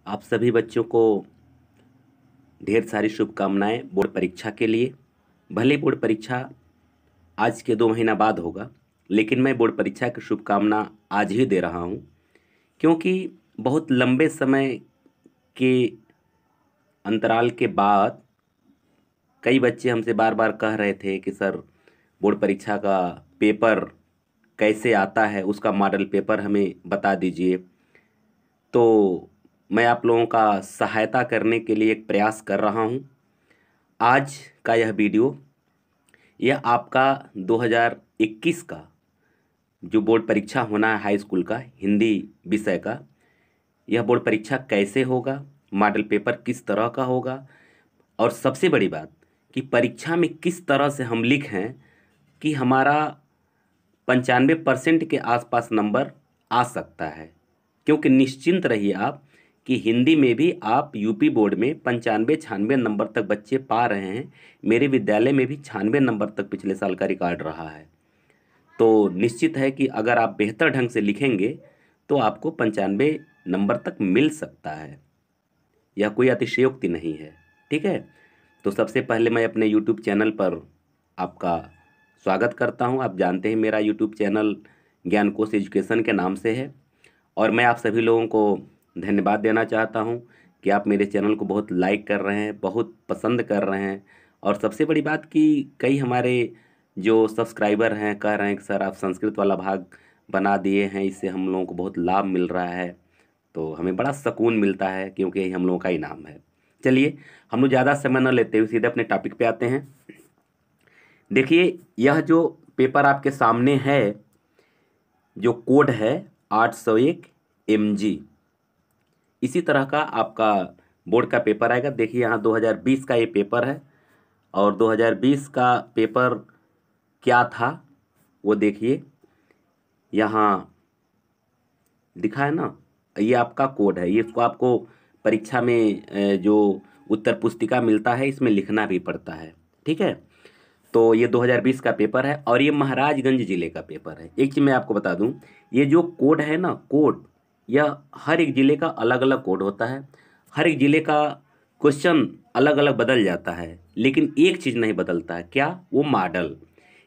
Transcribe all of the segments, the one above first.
आप सभी बच्चों को ढेर सारी शुभकामनाएं बोर्ड परीक्षा के लिए। भले बोर्ड परीक्षा आज के 2 महीना बाद होगा, लेकिन मैं बोर्ड परीक्षा की शुभकामना आज ही दे रहा हूं, क्योंकि बहुत लंबे समय के अंतराल के बाद कई बच्चे हमसे बार बार कह रहे थे कि सर, बोर्ड परीक्षा का पेपर कैसे आता है, उसका मॉडल पेपर हमें बता दीजिए। तो मैं आप लोगों का सहायता करने के लिए एक प्रयास कर रहा हूं। आज का यह वीडियो, यह आपका 2021 का जो बोर्ड परीक्षा होना है हाई स्कूल का हिंदी विषय का, यह बोर्ड परीक्षा कैसे होगा, मॉडल पेपर किस तरह का होगा, और सबसे बड़ी बात कि परीक्षा में किस तरह से हम लिखें कि हमारा 95% के आसपास नंबर आ सकता है। क्योंकि निश्चिंत रहिए आप कि हिंदी में भी आप यूपी बोर्ड में 95-96 नंबर तक बच्चे पा रहे हैं। मेरे विद्यालय में भी 96 नंबर तक पिछले साल का रिकॉर्ड रहा है। तो निश्चित है कि अगर आप बेहतर ढंग से लिखेंगे तो आपको 95 नंबर तक मिल सकता है। यह कोई अतिशयोक्ति नहीं है, ठीक है। तो सबसे पहले मैं अपने यूट्यूब चैनल पर आपका स्वागत करता हूं। आप जानते हैं मेरा यूट्यूब चैनल ज्ञानकोश एजुकेशन के नाम से है, और मैं आप सभी लोगों को धन्यवाद देना चाहता हूं कि आप मेरे चैनल को बहुत लाइक कर रहे हैं, बहुत पसंद कर रहे हैं। और सबसे बड़ी बात कि कई हमारे जो सब्सक्राइबर हैं कह रहे हैं कि सर, आप संस्कृत वाला भाग बना दिए हैं, इससे हम लोगों को बहुत लाभ मिल रहा है। तो हमें बड़ा सुकून मिलता है, क्योंकि यही हम लोगों का इनाम है। चलिए, हम लोग ज़्यादा समय न लेते हुए सीधे अपने टॉपिक पे आते हैं। देखिए, यह जो पेपर आपके सामने है, जो कोड है 801 MG, इसी तरह का आपका बोर्ड का पेपर आएगा। देखिए, यहाँ 2020 का ये पेपर है, और 2020 का पेपर क्या था वो देखिए, यहाँ दिखा है ना। ये आपका कोड है, ये इसको आपको परीक्षा में जो उत्तर पुस्तिका मिलता है इसमें लिखना भी पड़ता है, ठीक है। तो ये 2020 का पेपर है, और ये महाराजगंज जिले का पेपर है। एक चीज़ मैं आपको बता दूं, ये जो कोड है ना, कोड, यह हर एक जिले का अलग अलग कोड होता है। हर एक जिले का क्वेश्चन अलग अलग बदल जाता है, लेकिन एक चीज़ नहीं बदलता है, क्या? वो मॉडल।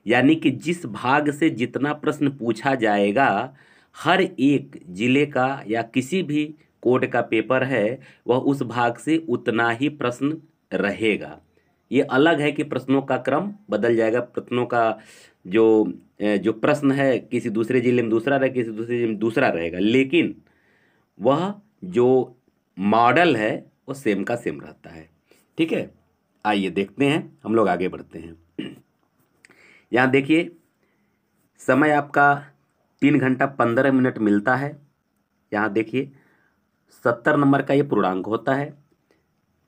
यानी कि जिस भाग से जितना प्रश्न पूछा जाएगा, हर एक जिले का या किसी भी कोड का पेपर है, वह उस भाग से उतना ही प्रश्न रहेगा। ये अलग है कि प्रश्नों का क्रम बदल जाएगा। प्रश्नों का जो जो प्रश्न है, किसी दूसरे जिले में दूसरा रहेगा, किसी दूसरे जिले में दूसरा रहेगा, लेकिन वह जो मॉडल है वो सेम का सेम रहता है, ठीक है। आइए देखते हैं, हम लोग आगे बढ़ते हैं। यहाँ देखिए, समय आपका 3 घंटा 15 मिनट मिलता है। यहाँ देखिए, 70 नंबर का ये पूर्णांक होता है।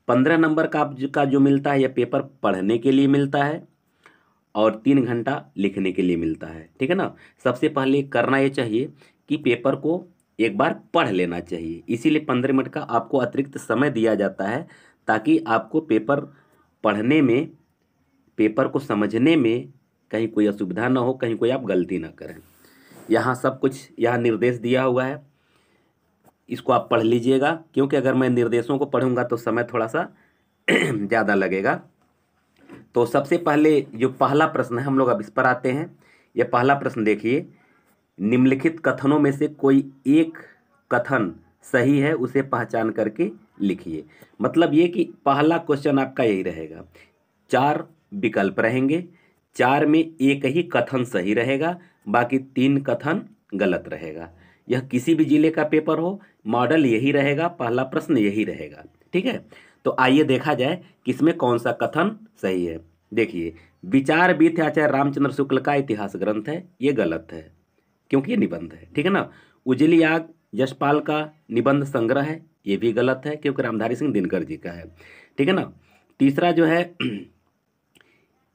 15 नंबर का जो मिलता है, यह पेपर पढ़ने के लिए मिलता है, और 3 घंटा लिखने के लिए मिलता है, ठीक है ना। सबसे पहले करना ये चाहिए कि पेपर को एक बार पढ़ लेना चाहिए, इसीलिए 15 मिनट का आपको अतिरिक्त समय दिया जाता है, ताकि आपको पेपर पढ़ने में, पेपर को समझने में कहीं कोई असुविधा ना हो, कहीं कोई आप गलती ना करें। यहाँ सब कुछ यहाँ निर्देश दिया हुआ है, इसको आप पढ़ लीजिएगा, क्योंकि अगर मैं निर्देशों को पढ़ूंगा तो समय थोड़ा सा ज़्यादा लगेगा। तो सबसे पहले जो पहला प्रश्न है, हम लोग अब इस पर आते हैं। यह पहला प्रश्न देखिए, निम्नलिखित कथनों में से कोई एक कथन सही है, उसे पहचान करके लिखिए। मतलब ये कि पहला क्वेश्चन आपका यही रहेगा, 4 विकल्प रहेंगे, 4 में एक ही कथन सही रहेगा, बाकी 3 कथन गलत रहेगा। यह किसी भी जिले का पेपर हो, मॉडल यही रहेगा, पहला प्रश्न यही रहेगा, ठीक है। तो आइए देखा जाए कि इसमें कौन सा कथन सही है। देखिए, विचार बीथ आचार्य रामचंद्र शुक्ल का इतिहास ग्रंथ है, ये गलत है, क्योंकि ये निबंध है, ठीक है ना। उजली आग यशपाल का निबंध संग्रह है, ये भी गलत है, क्योंकि रामधारी सिंह दिनकर जी का है, ठीक है ना। तीसरा जो है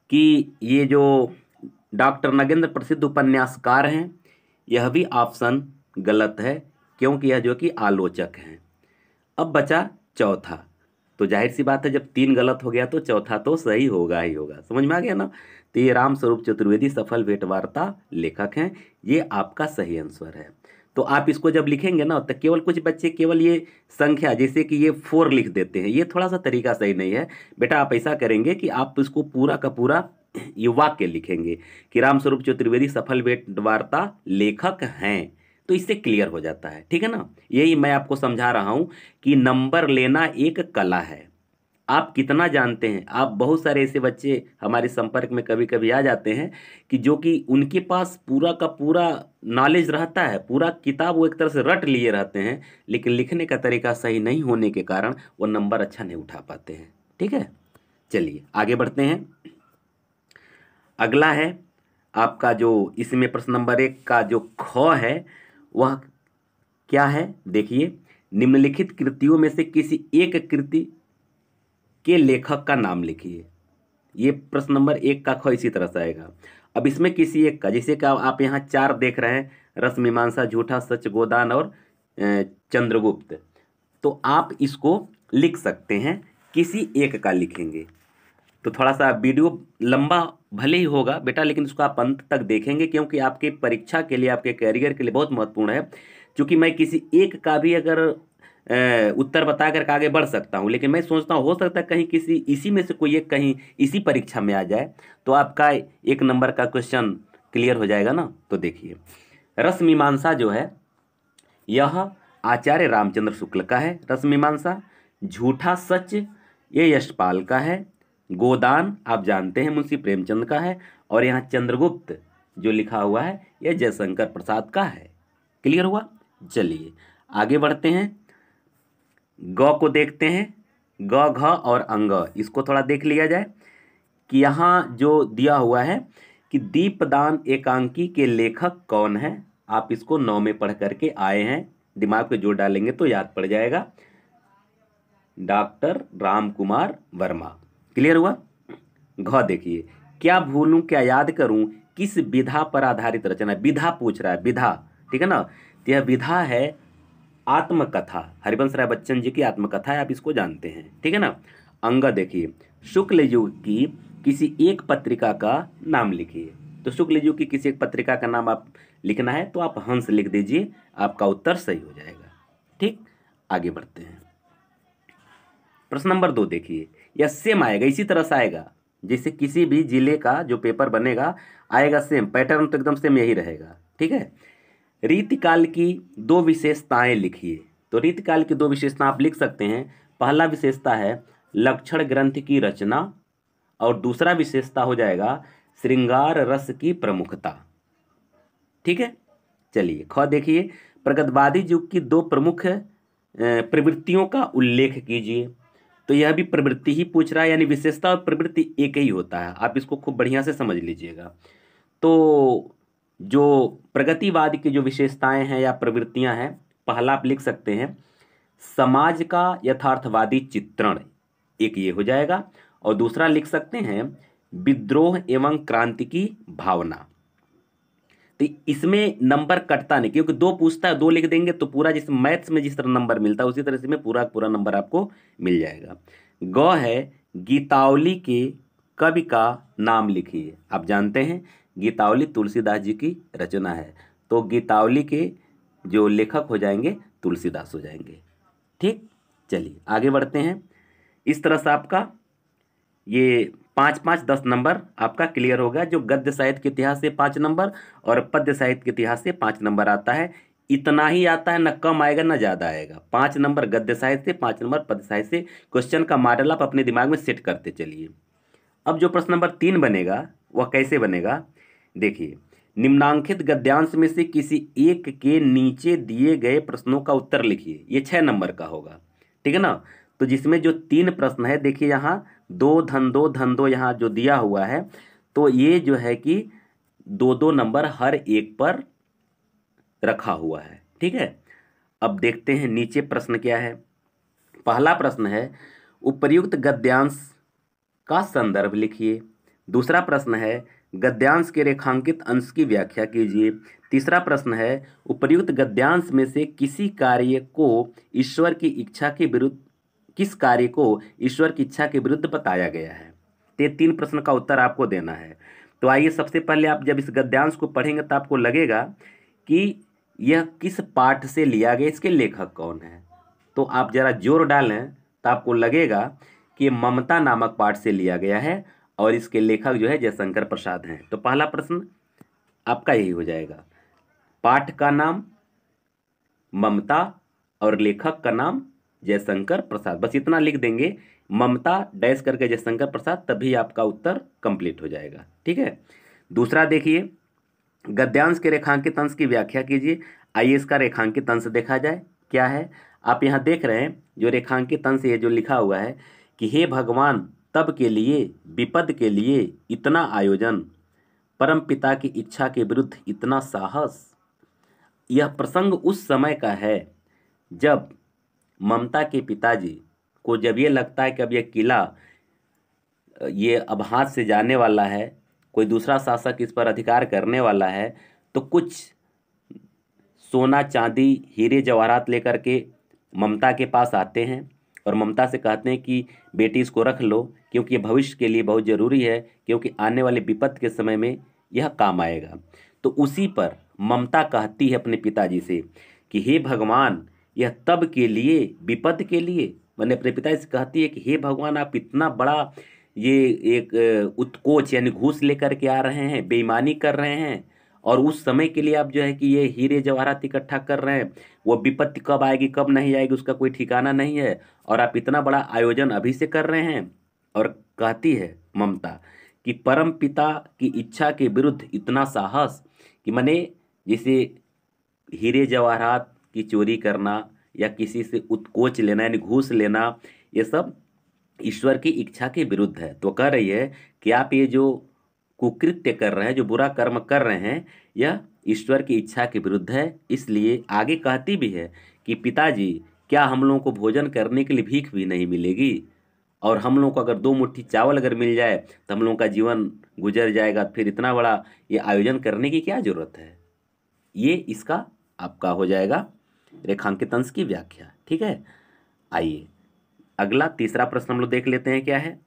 कि ये जो डॉक्टर नगेंद्र प्रसिद्ध उपन्यासकार हैं, यह भी ऑप्शन गलत है, क्योंकि यह जो कि आलोचक हैं। अब बचा चौथा, तो जाहिर सी बात है, जब 3 गलत हो गया तो चौथा तो सही होगा ही होगा। समझ में आ गया ना। तो ये राम स्वरूप चतुर्वेदी सफल भेंट वार्ता लेखक हैं, ये आपका सही आंसर है। तो आप इसको जब लिखेंगे ना तो केवल कुछ बच्चे केवल ये संख्या जैसे कि ये 4 लिख देते हैं, ये थोड़ा सा तरीका सही नहीं है। बेटा आप ऐसा करेंगे कि आप इसको पूरा का पूरा ये वाक्य लिखेंगे कि रामस्वरूप चतुर्वेदी सफल वेद वार्ता लेखक हैं, तो इससे क्लियर हो जाता है। ठीक है ना, यही मैं आपको समझा रहा हूं कि नंबर लेना एक कला है। आप कितना जानते हैं, आप बहुत सारे ऐसे बच्चे हमारे संपर्क में कभी कभी आ जाते हैं कि जो कि उनके पास पूरा का पूरा नॉलेज रहता है, पूरा किताब वो एक तरह से रट लिए रहते हैं, लेकिन लिखने का तरीका सही नहीं होने के कारण वो नंबर अच्छा नहीं उठा पाते हैं। ठीक है, चलिए आगे बढ़ते हैं। अगला है आपका जो इसमें प्रश्न नंबर 1 का जो ख है वह क्या है, देखिए, निम्नलिखित कृतियों में से किसी एक कृति के लेखक का नाम लिखिए। ये प्रश्न नंबर 1 का ख इसी तरह से आएगा। अब इसमें किसी एक का, जैसे कि आप यहाँ 4 देख रहे हैं, रस मीमांसा, झूठा सच, गोदान और चंद्रगुप्त, तो आप इसको लिख सकते हैं, किसी एक का लिखेंगे। तो थोड़ा सा वीडियो लंबा भले ही होगा बेटा, लेकिन उसको आप अंत तक देखेंगे, क्योंकि आपके परीक्षा के लिए, आपके कैरियर के लिए बहुत महत्वपूर्ण है। क्योंकि मैं किसी एक का भी अगर उत्तर बता करके आगे बढ़ सकता हूं, लेकिन मैं सोचता हूं हो सकता है कहीं किसी इसी में से कोई एक कहीं इसी परीक्षा में आ जाए, तो आपका 1 नंबर का क्वेश्चन क्लियर हो जाएगा ना। तो देखिए, रस मीमांसा जो है यह आचार्य रामचंद्र शुक्ल का है, रस मीमांसा। झूठा सच ये यशपाल का है। गोदान आप जानते हैं मुंशी प्रेमचंद का है। और यहाँ चंद्रगुप्त जो लिखा हुआ है यह जयशंकर प्रसाद का है। क्लियर हुआ, चलिए आगे बढ़ते हैं। ग को देखते हैं, ग घ और अंग, इसको थोड़ा देख लिया जाए कि यहाँ जो दिया हुआ है कि दीपदान एकांकी के लेखक कौन है। आप इसको 9 में पढ़ करके आए हैं, दिमाग पे जोर डालेंगे तो याद पड़ जाएगा, डॉक्टर राम कुमार वर्मा। क्लियर हुआ। घ देखिए, क्या भूलूं क्या याद करूं, किस विधा पर आधारित रचना। विधा पूछ रहा है, विधा, ठीक है ना। तो यह विधा है आत्मकथा, हरिवंश राय बच्चन जी की आत्मकथा है, आप इसको जानते हैं, ठीक है ना। अंग देखिए, शुक्ल युग की किसी एक पत्रिका का नाम लिखिए। तो शुक्ल युग की किसी एक पत्रिका का नाम आप लिखना है, तो आप हंस लिख दीजिए, आपका उत्तर सही हो जाएगा। ठीक, आगे बढ़ते हैं। प्रश्न नंबर 2 देखिए, यह सेम आएगा, इसी तरह से आएगा जैसे किसी भी जिले का जो पेपर बनेगा आएगा, सेम पैटर्न तो एकदम सेम यही रहेगा। ठीक है, रीतिकाल की 2 विशेषताएं लिखिए। तो रीतिकाल की 2 विशेषता आप लिख सकते हैं। पहला विशेषता है लक्षण ग्रंथ की रचना, और दूसरा विशेषता हो जाएगा श्रृंगार रस की प्रमुखता। ठीक है, चलिए ख देखिए, प्रगतवादी युग की 2 प्रमुख प्रवृत्तियों का उल्लेख कीजिए। तो यह भी प्रवृत्ति ही पूछ रहा है, यानी विशेषता और प्रवृत्ति एक ही होता है, आप इसको खूब बढ़िया से समझ लीजिएगा। तो जो प्रगतिवाद की जो विशेषताएं हैं या प्रवृत्तियां हैं, पहला आप लिख सकते हैं समाज का यथार्थवादी चित्रण, एक ये हो जाएगा। और दूसरा लिख सकते हैं विद्रोह एवं क्रांति की भावना। तो इसमें नंबर कटता नहीं, क्योंकि 2 पूछता है, 2 लिख देंगे तो पूरा, जैसे मैथ्स में जिस तरह नंबर मिलता है उसी तरह से में पूरा पूरा नंबर आपको मिल जाएगा। ग है गीतावली के कवि का नाम लिखिए। आप जानते हैं गीतावली तुलसीदास जी की रचना है, तो गीतावली के जो लेखक हो जाएंगे तुलसीदास हो जाएंगे। ठीक, चलिए आगे बढ़ते हैं। इस तरह से आपका ये 5-5 10 नंबर आपका क्लियर होगा। जो गद्य साहित्य के इतिहास से 5 नंबर और पद्य साहित्य के इतिहास से 5 नंबर आता है, इतना ही आता है, ना कम आएगा ना ज़्यादा आएगा। 5 नंबर गद्य साहित्य से, 5 नंबर पद्य साहित्य से। क्वेश्चन का मॉडल आप अपने दिमाग में सेट करते चलिए। अब जो प्रश्न नंबर 3 बनेगा वह कैसे बनेगा, देखिए, निम्नांकित गद्यांश में से किसी एक के नीचे दिए गए प्रश्नों का उत्तर लिखिए। ये 6 नंबर का होगा, ठीक है ना। तो जिसमें जो 3 प्रश्न है, देखिए यहाँ 2 धन 2 धन 2 यहाँ जो दिया हुआ है, तो ये जो है कि 2-2 नंबर हर एक पर रखा हुआ है। ठीक है, अब देखते हैं नीचे प्रश्न क्या है। पहला प्रश्न है उपर्युक्त गद्यांश का संदर्भ लिखिए। दूसरा प्रश्न है गद्यांश के रेखांकित अंश की व्याख्या कीजिए। तीसरा प्रश्न है उपर्युक्त गद्यांश में से किसी कार्य को ईश्वर की इच्छा के विरुद्ध, किस कार्य को ईश्वर की इच्छा के विरुद्ध बताया गया है। तो ये 3 प्रश्न का उत्तर आपको देना है। तो आइए सबसे पहले आप जब इस गद्यांश को पढ़ेंगे तो आपको लगेगा कि यह किस पाठ से लिया गया, इसके लेखक कौन है? तो आप जरा जोर डालें तो आपको लगेगा कि ममता नामक पाठ से लिया गया है और इसके लेखक जो है जयशंकर प्रसाद हैं। तो पहला प्रश्न आपका यही हो जाएगा, पाठ का नाम ममता और लेखक का नाम जयशंकर प्रसाद। बस इतना लिख देंगे, ममता डैश करके जयशंकर प्रसाद, तभी आपका उत्तर कंप्लीट हो जाएगा। ठीक है। दूसरा देखिए, गद्यांश के रेखांकित अंश की व्याख्या कीजिए। आइए इसका रेखांकित अंश देखा जाए क्या है। आप यहाँ देख रहे हैं जो रेखांकित अंश ये जो लिखा हुआ है कि हे भगवान तब के लिए विपद के लिए इतना आयोजन, परम पिता की इच्छा के विरुद्ध इतना साहस। यह प्रसंग उस समय का है जब ममता के पिताजी को जब ये लगता है कि अब ये किला ये अब हाथ से जाने वाला है, कोई दूसरा शासक इस पर अधिकार करने वाला है, तो कुछ सोना चांदी हीरे जवाहरात लेकर के ममता के पास आते हैं और ममता से कहते हैं कि बेटी इसको रख लो, क्योंकि ये भविष्य के लिए बहुत ज़रूरी है, क्योंकि आने वाले विपद के समय में यह काम आएगा। तो उसी पर ममता कहती है अपने पिताजी से कि हे भगवान यह तब के लिए विपद के लिए, मैंने अपने पिताजी से कहती है कि हे भगवान आप इतना बड़ा ये एक उत्कोच यानी घूस लेकर के आ रहे हैं, बेईमानी कर रहे हैं, और उस समय के लिए आप जो है कि ये हीरे जवाहरात इकट्ठा कर रहे हैं, वो विपत्ति कब आएगी कब नहीं आएगी उसका कोई ठिकाना नहीं है, और आप इतना बड़ा आयोजन अभी से कर रहे हैं। और कहती है ममता कि परम पिता की इच्छा के विरुद्ध इतना साहस, कि माने जैसे हीरे जवाहरात की चोरी करना या किसी से उत्कोच लेना यानी घूस लेना, ये सब ईश्वर की इच्छा के विरुद्ध है। तो कह रही है कि आप ये जो कुकृत्य कर रहे हैं, जो बुरा कर्म कर रहे हैं, यह ईश्वर की इच्छा के विरुद्ध है। इसलिए आगे कहती भी है कि पिताजी क्या हम लोगों को भोजन करने के लिए भीख भी नहीं मिलेगी, और हम लोगों को अगर 2 मुट्ठी चावल अगर मिल जाए तो हम लोगों का जीवन गुजर जाएगा, फिर इतना बड़ा ये आयोजन करने की क्या ज़रूरत है। ये इसका आपका हो जाएगा रेखांकित अंश की व्याख्या। ठीक है। आइए अगला तीसरा प्रश्न हम लोग देख लेते हैं क्या है।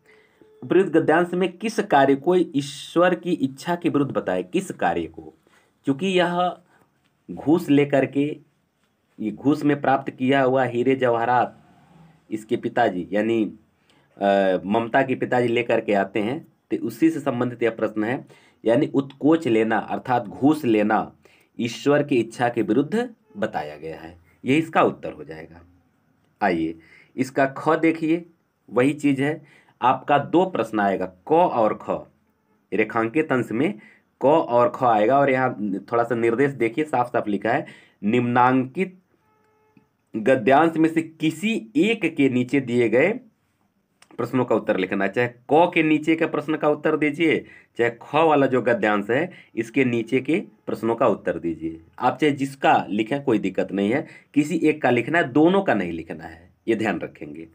उपयुक्त गद्यांश में किस कार्य को ईश्वर की इच्छा के विरुद्ध बताए, किस कार्य को? क्योंकि यह घूस लेकर के, ये घूस में प्राप्त किया हुआ हीरे जवाहरात इसके पिताजी यानी ममता के पिताजी लेकर के आते हैं, तो उसी से संबंधित यह प्रश्न है। यानी उत्कोच लेना अर्थात घूस लेना ईश्वर की इच्छा के विरुद्ध बताया गया है, यही इसका उत्तर हो जाएगा। आइए इसका ख देखिए, वही चीज़ है। आपका 2 प्रश्न आएगा, क और ख। रेखांकित अंश में क और ख आएगा, और यहाँ थोड़ा सा निर्देश देखिए, साफ साफ लिखा है निम्नांकित गद्यांश में से किसी एक के नीचे दिए गए प्रश्नों का उत्तर लिखना। चाहे क के नीचे के प्रश्न का उत्तर दीजिए, चाहे ख वाला जो गद्यांश है इसके नीचे के प्रश्नों का उत्तर दीजिए। आप चाहे जिसका लिखें कोई दिक्कत नहीं है, किसी एक का लिखना है, दोनों का नहीं लिखना है, ये ध्यान रखेंगे।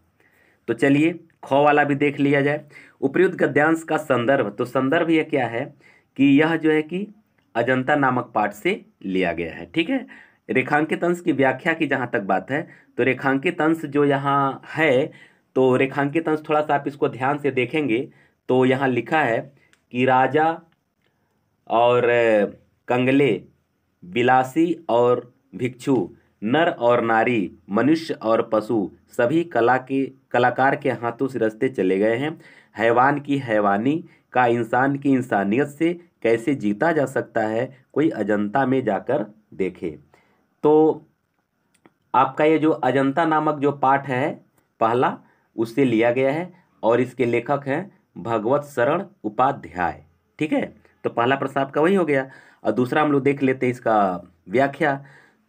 तो चलिए ख वाला भी देख लिया जाए। उपयुक्त गद्यांश का संदर्भ, तो संदर्भ ये क्या है कि यह जो है कि अजंता नामक पाठ से लिया गया है। ठीक है। रेखांकित अंश की व्याख्या की जहाँ तक बात है, तो रेखांकित अंश जो यहाँ है, तो रेखांकित अंश थोड़ा सा आप इसको ध्यान से देखेंगे तो यहाँ लिखा है कि राजा और कंगले, विलासी और भिक्षु, नर और नारी, मनुष्य और पशु सभी कलाकार के हाथों से रस्ते चले गए हैं। हैवान की हैवानी का इंसान की इंसानियत से कैसे जीता जा सकता है, कोई अजंता में जाकर देखे। तो आपका ये जो अजंता नामक जो पाठ है पहला, उससे लिया गया है, और इसके लेखक हैं भगवत शरण उपाध्याय। ठीक है। तो पहला प्रश्न आपका वही हो गया। और दूसरा हम लोग देख लेते हैं इसका व्याख्या।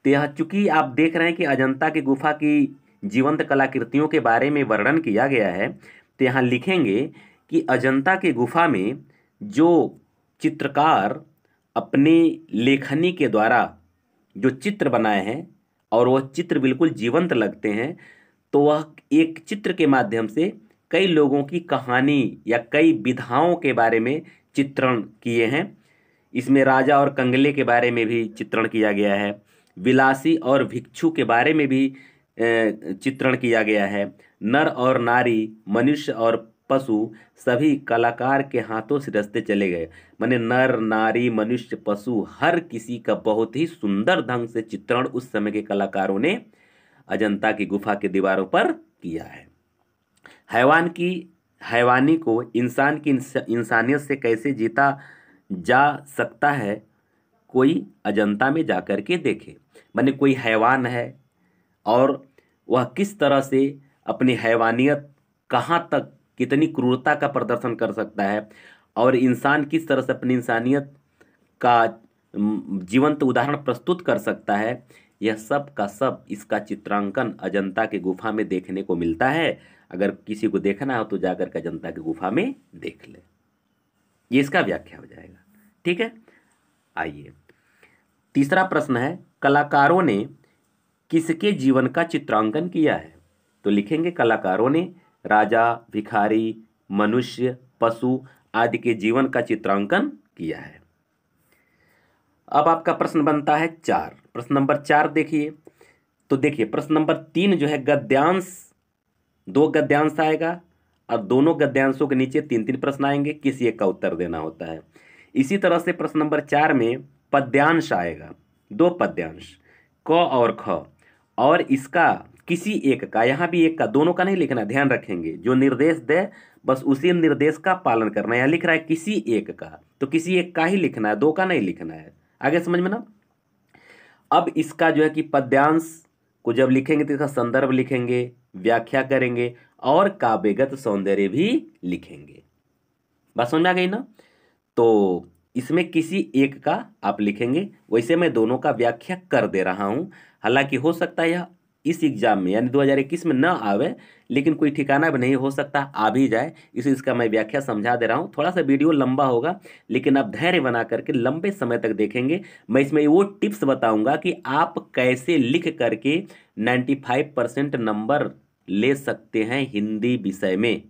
तो यह चूंकि आप देख रहे हैं कि अजंता की गुफा की जीवंत कलाकृतियों के बारे में वर्णन किया गया है, तो यहाँ लिखेंगे कि अजंता की गुफा में जो चित्रकार अपने लेखनी के द्वारा जो चित्र बनाए हैं, और वह चित्र बिल्कुल जीवंत लगते हैं, तो वह एक चित्र के माध्यम से कई लोगों की कहानी या कई विधाओं के बारे में चित्रण किए हैं। इसमें राजा और कंगले के बारे में भी चित्रण किया गया है, विलासी और भिक्षु के बारे में भी चित्रण किया गया है, नर और नारी, मनुष्य और पशु सभी कलाकार के हाथों से रचते चले गए। माने नर नारी मनुष्य पशु हर किसी का बहुत ही सुंदर ढंग से चित्रण उस समय के कलाकारों ने अजंता की गुफा की दीवारों पर किया है। हैवानी को इंसान की इंसानियत से कैसे जीता जा सकता है, कोई अजंता में जाकर के देखे। माने कोई हैवान है और वह किस तरह से अपनी हैवानियत कहाँ तक कितनी क्रूरता का प्रदर्शन कर सकता है और इंसान किस तरह से अपनी इंसानियत का जीवंत उदाहरण प्रस्तुत कर सकता है, यह सब का सब इसका चित्रांकन अजंता की गुफा में देखने को मिलता है। अगर किसी को देखना हो तो जाकर के अजंता की गुफा में देख ले, ये इसका व्याख्या हो जाएगा। ठीक है, आइए तीसरा प्रश्न है, कलाकारों ने किसके जीवन का चित्रांकन किया है? तो लिखेंगे कलाकारों ने राजा, भिखारी, मनुष्य, पशु आदि के जीवन का चित्रांकन किया है। अब आपका प्रश्न बनता है 4। प्रश्न नंबर 4 देखिए। तो देखिए प्रश्न नंबर 3 जो है गद्यांश, 2 गद्यांश आएगा और दोनों गद्यांशों के नीचे 3-3 प्रश्न आएंगे, किसी एक का उत्तर देना होता है। इसी तरह से प्रश्न नंबर 4 में पद्यांश आएगा, 2 पद्यांश क और ख, और इसका किसी एक का, यहाँ भी एक का, दोनों का नहीं लिखना, ध्यान रखेंगे। जो निर्देश दे बस उसी निर्देश का पालन करना है। यहाँ लिख रहा है किसी एक का, तो किसी एक का ही लिखना है, 2 का नहीं लिखना है। आगे समझ में ना। अब इसका जो है कि पद्यांश को जब लिखेंगे तो इसका संदर्भ लिखेंगे, व्याख्या करेंगे और काव्यगत सौंदर्य भी लिखेंगे। बात समझ में आ गई ना। तो इसमें किसी एक का आप लिखेंगे, वैसे मैं दोनों का व्याख्या कर दे रहा हूं। हालांकि हो सकता है यह इस एग्जाम में यानी 2021 में न आवे, लेकिन कोई ठिकाना भी नहीं, हो सकता आ भी जाए, इसे इसका मैं व्याख्या समझा दे रहा हूं। थोड़ा सा वीडियो लंबा होगा, लेकिन आप धैर्य बना करके लंबे समय तक देखेंगे। मैं इसमें वो टिप्स बताऊंगा कि आप कैसे लिख करके 95% नंबर ले सकते हैं हिंदी विषय में।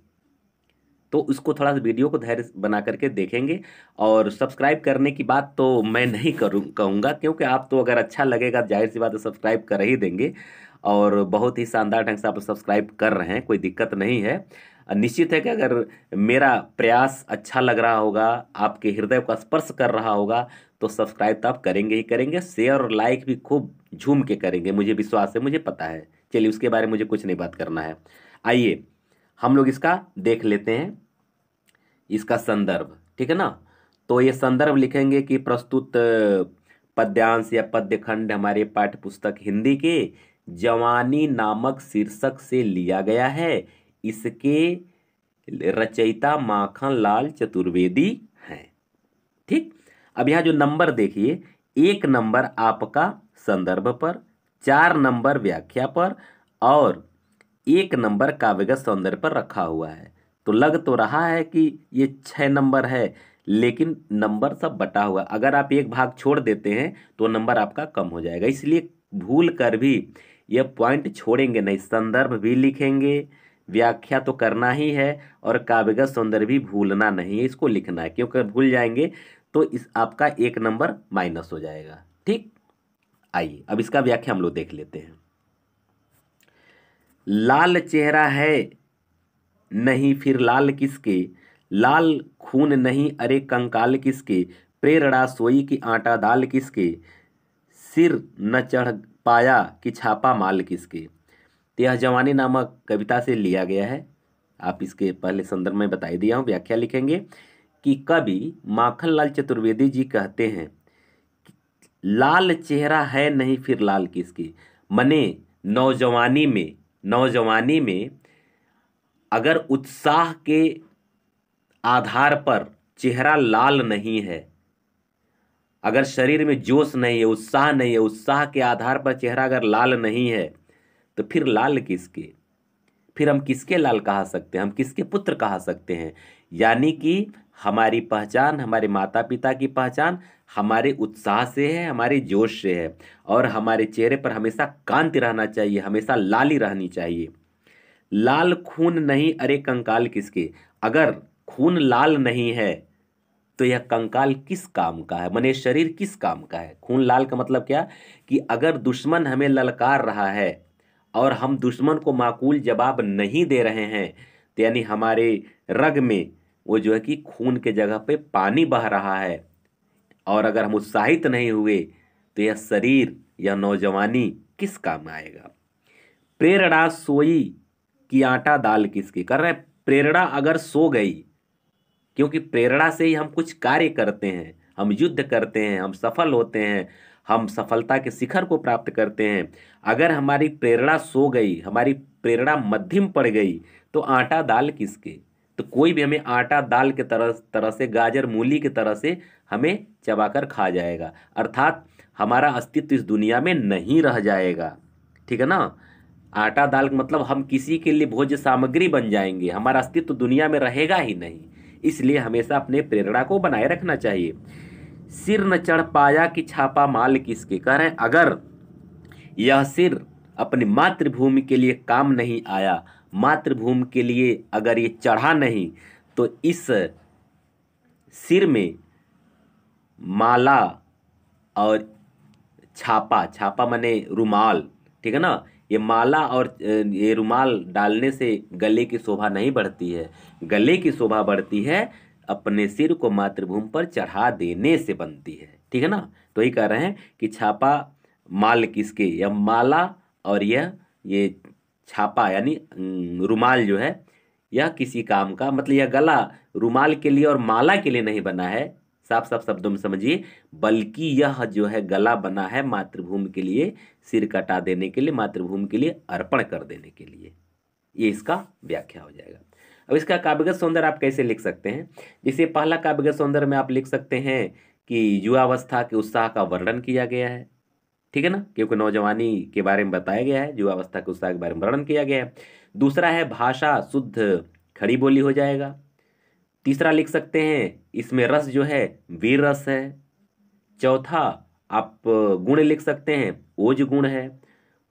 तो उसको थोड़ा सा वीडियो को धैर्य बना करके देखेंगे। और सब्सक्राइब करने की बात तो मैं नहीं कहूँगा, क्योंकि आप तो अगर अच्छा लगेगा जाहिर सी बात है सब्सक्राइब कर ही देंगे, और बहुत ही शानदार ढंग से आप सब्सक्राइब कर रहे हैं, कोई दिक्कत नहीं है। निश्चित है कि अगर मेरा प्रयास अच्छा लग रहा होगा, आपके हृदय को स्पर्श कर रहा होगा, तो सब्सक्राइब तो आप करेंगे ही करेंगे, शेयर और लाइक भी खूब झूम के करेंगे, मुझे विश्वास है, मुझे पता है। चलिए उसके बारे में मुझे कुछ नहीं बात करना है। आइए हम लोग इसका देख लेते हैं, इसका संदर्भ। ठीक है ना। तो ये संदर्भ लिखेंगे कि प्रस्तुत पद्यांश या पद्यखंड हमारे पाठ्य पुस्तक हिंदी के जवानी नामक शीर्षक से लिया गया है। इसके रचयिता माखन लाल चतुर्वेदी हैं। ठीक। अब यहाँ जो नंबर देखिए, 1 नंबर आपका संदर्भ पर, 4 नंबर व्याख्या पर और 1 नंबर काव्यगत सौंदर्य पर रखा हुआ है। तो लग तो रहा है कि ये 6 नंबर है, लेकिन नंबर सब बटा हुआ। अगर आप एक भाग छोड़ देते हैं तो नंबर आपका कम हो जाएगा, इसलिए भूल कर भी ये पॉइंट छोड़ेंगे नहीं। संदर्भ भी लिखेंगे, व्याख्या तो करना ही है, और काव्यगत सौंदर्य भी भूलना नहीं है, इसको लिखना है, क्योंकि भूल जाएंगे तो इस आपका 1 नंबर माइनस हो जाएगा। ठीक। आइए अब इसका व्याख्या हम लोग देख लेते हैं। लाल चेहरा है नहीं फिर लाल किसके, लाल खून नहीं अरे कंकाल किसके, प्रेरणा सोई की आटा दाल किसके, सिर न चढ़ पाया कि छापा माल किसके। तो यह जवानी नामक कविता से लिया गया है। आप इसके पहले संदर्भ में बता दिया हूँ। व्याख्या लिखेंगे कि कवि माखनलाल चतुर्वेदी जी कहते हैं, लाल चेहरा है नहीं फिर लाल किसकी। मने नौजवानी में अगर उत्साह के आधार पर चेहरा लाल नहीं है, अगर शरीर में जोश नहीं है, उत्साह नहीं है, उत्साह के आधार पर चेहरा अगर लाल नहीं है, तो फिर लाल किसके, फिर हम किसके लाल कहा सकते हैं, हम किसके पुत्र कहा सकते हैं। यानी कि हमारी पहचान, हमारे माता पिता की पहचान हमारे उत्साह से है, हमारे जोश से है, और हमारे चेहरे पर हमेशा कांति रहना चाहिए, हमेशा लाली रहनी चाहिए। लाल खून नहीं अरे कंकाल किसके, अगर खून लाल नहीं है तो यह कंकाल किस काम का है, माने शरीर किस काम का है। खून लाल का मतलब क्या कि अगर दुश्मन हमें ललकार रहा है और हम दुश्मन को माकूल जवाब नहीं दे रहे हैं, तो यानी हमारे रग में वो जो है कि खून के जगह पे पानी बह रहा है, और अगर हम उत्साहित नहीं हुए तो यह शरीर, यह नौजवानी किस काम आएगा। प्रेरणा सोई कि आटा दाल किसकी, कर रहे हैं प्रेरणा अगर सो गई, क्योंकि प्रेरणा से ही हम कुछ कार्य करते हैं, हम युद्ध करते हैं, हम सफल होते हैं, हम सफलता के शिखर को प्राप्त करते हैं। अगर हमारी प्रेरणा सो गई, हमारी प्रेरणा मध्यम पड़ गई, तो आटा दाल किसके। तो कोई भी हमें आटा दाल के तरह तरह से, गाजर मूली की तरह से हमें चबाकर खा जाएगा, अर्थात हमारा अस्तित्व इस दुनिया में नहीं रह जाएगा। ठीक है ना। आटा दाल का मतलब हम किसी के लिए भोज्य सामग्री बन जाएंगे, हमारा अस्तित्व दुनिया में रहेगा ही नहीं। इसलिए हमेशा अपने प्रेरणा को बनाए रखना चाहिए। सिर न चढ़ पाया कि छापा माल किसके, कह रहे हैं अगर यह सिर अपनी मातृभूमि के लिए काम नहीं आया, मातृभूमि के लिए अगर ये चढ़ा नहीं, तो इस सिर में माला और छापा, छापा माने रुमाल, ठीक है ना, ये माला और ये रुमाल डालने से गले की शोभा नहीं बढ़ती है, गले की शोभा बढ़ती है अपने सिर को मातृभूमि पर चढ़ा देने से बनती है। ठीक है ना। तो ही कह रहे हैं कि छापा माल किसके, यह माला और यह ये छापा यानी रुमाल जो है यह किसी काम का, मतलब यह गला रुमाल के लिए और माला के लिए नहीं बना है, साफ साफ शब्दों में समझिए, बल्कि यह जो है गला बना है मातृभूमि के लिए, सिर कटा देने के लिए, मातृभूमि के लिए अर्पण कर देने के लिए। ये इसका व्याख्या हो जाएगा। अब इसका काव्यगत सौंदर्य आप कैसे लिख सकते हैं। जैसे पहला काव्यगत सौंदर्य में आप लिख सकते हैं कि युवावस्था के उत्साह का वर्णन किया गया है, ठीक है ना, क्योंकि नौजवानी के बारे में बताया गया है, युवावस्था के उत्साह के बारे में वर्णन किया गया है। दूसरा है भाषा शुद्ध खड़ी बोली हो जाएगा। तीसरा लिख सकते हैं इसमें रस जो है वीर रस है। चौथा आप गुण लिख सकते हैं ओज गुण है।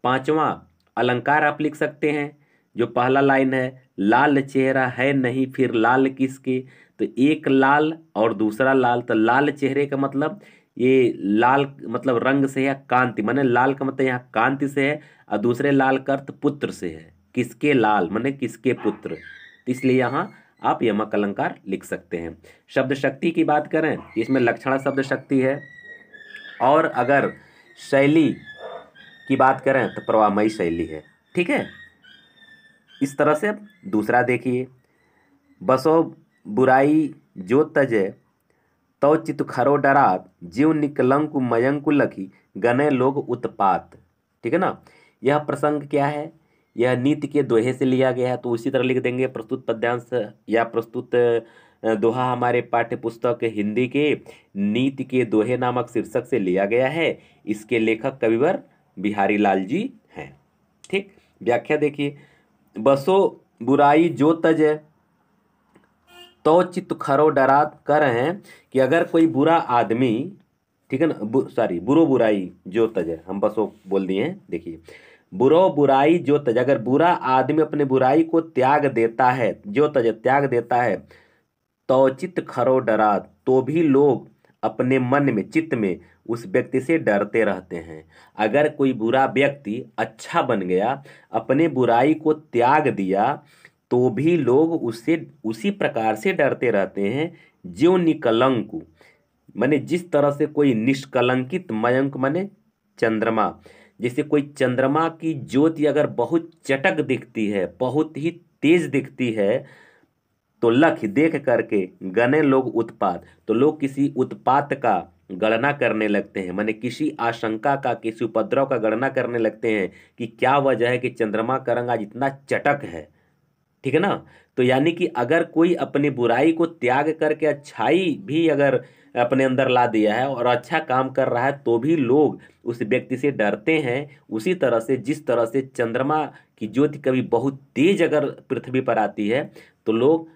पांचवा अलंकार आप लिख सकते हैं, जो पहला लाइन है लाल चेहरा है नहीं फिर लाल किसके, तो एक लाल और दूसरा लाल, तो लाल चेहरे का मतलब ये लाल मतलब रंग से है, कांति माने लाल का मतलब यहाँ कांति से है, और दूसरे लाल का अर्थ पुत्र से है, किसके लाल माने किसके पुत्र, तो इसलिए यहाँ आप यमक अलंकार लिख सकते हैं। शब्द शक्ति की बात करें, इसमें लक्षणा शब्द शक्ति है, और अगर शैली की बात करें तो प्रवाहमयी शैली है। ठीक है। इस तरह से अब दूसरा देखिए, बसो बुराई जो तजे तौ चित खरो डरात जीव निकलंकु मयंकु लखी गने लोग उत्पात। ठीक है ना। यह प्रसंग क्या है, यह नीति के दोहे से लिया गया है, तो उसी तरह लिख देंगे प्रस्तुत पद्यांश या प्रस्तुत दोहा हमारे पाठ्य पुस्तक हिंदी के नीति के दोहे नामक शीर्षक से लिया गया है। इसके लेखक कविवर बिहारी लाल जी हैं। ठीक। व्याख्या देखिए, बसो बुराई जो तजे तो चित्त खरो डरात, कह रहे हैं कि अगर कोई बुरा आदमी, ठीक है ना, सॉरी बुरो बुराई जो तजे, हम बसो बोल दिए हैं। देखिए बुरो बुराई जो तज, अगर बुरा आदमी अपने बुराई को त्याग देता है, जो तज त्याग देता है, तो चित्त खरो डरा, तो भी लोग अपने मन में चित्त में उस व्यक्ति से डरते रहते हैं। अगर कोई बुरा व्यक्ति अच्छा बन गया, अपने बुराई को त्याग दिया, तो भी लोग उससे उसी प्रकार से डरते रहते हैं। ज्यों निकलंक माने जिस तरह से कोई निष्कलंकित, मयंक माने चंद्रमा, जैसे कोई चंद्रमा की ज्योति अगर बहुत चटक दिखती है, बहुत ही तेज दिखती है, तो लख देख करके गने लोग उत्पात, तो लोग किसी उत्पात का गणना करने लगते हैं, माने किसी आशंका का, किसी उपद्रव का गणना करने लगते हैं कि क्या वजह है कि चंद्रमा का रंग आज इतना चटक है। ठीक है ना। तो यानी कि अगर कोई अपनी बुराई को त्याग करके अच्छाई भी अगर अपने अंदर ला दिया है और अच्छा काम कर रहा है, तो भी लोग उस व्यक्ति से डरते हैं। उसी तरह से जिस तरह से चंद्रमा की ज्योति कभी बहुत तेज अगर पृथ्वी पर आती है, तो लोग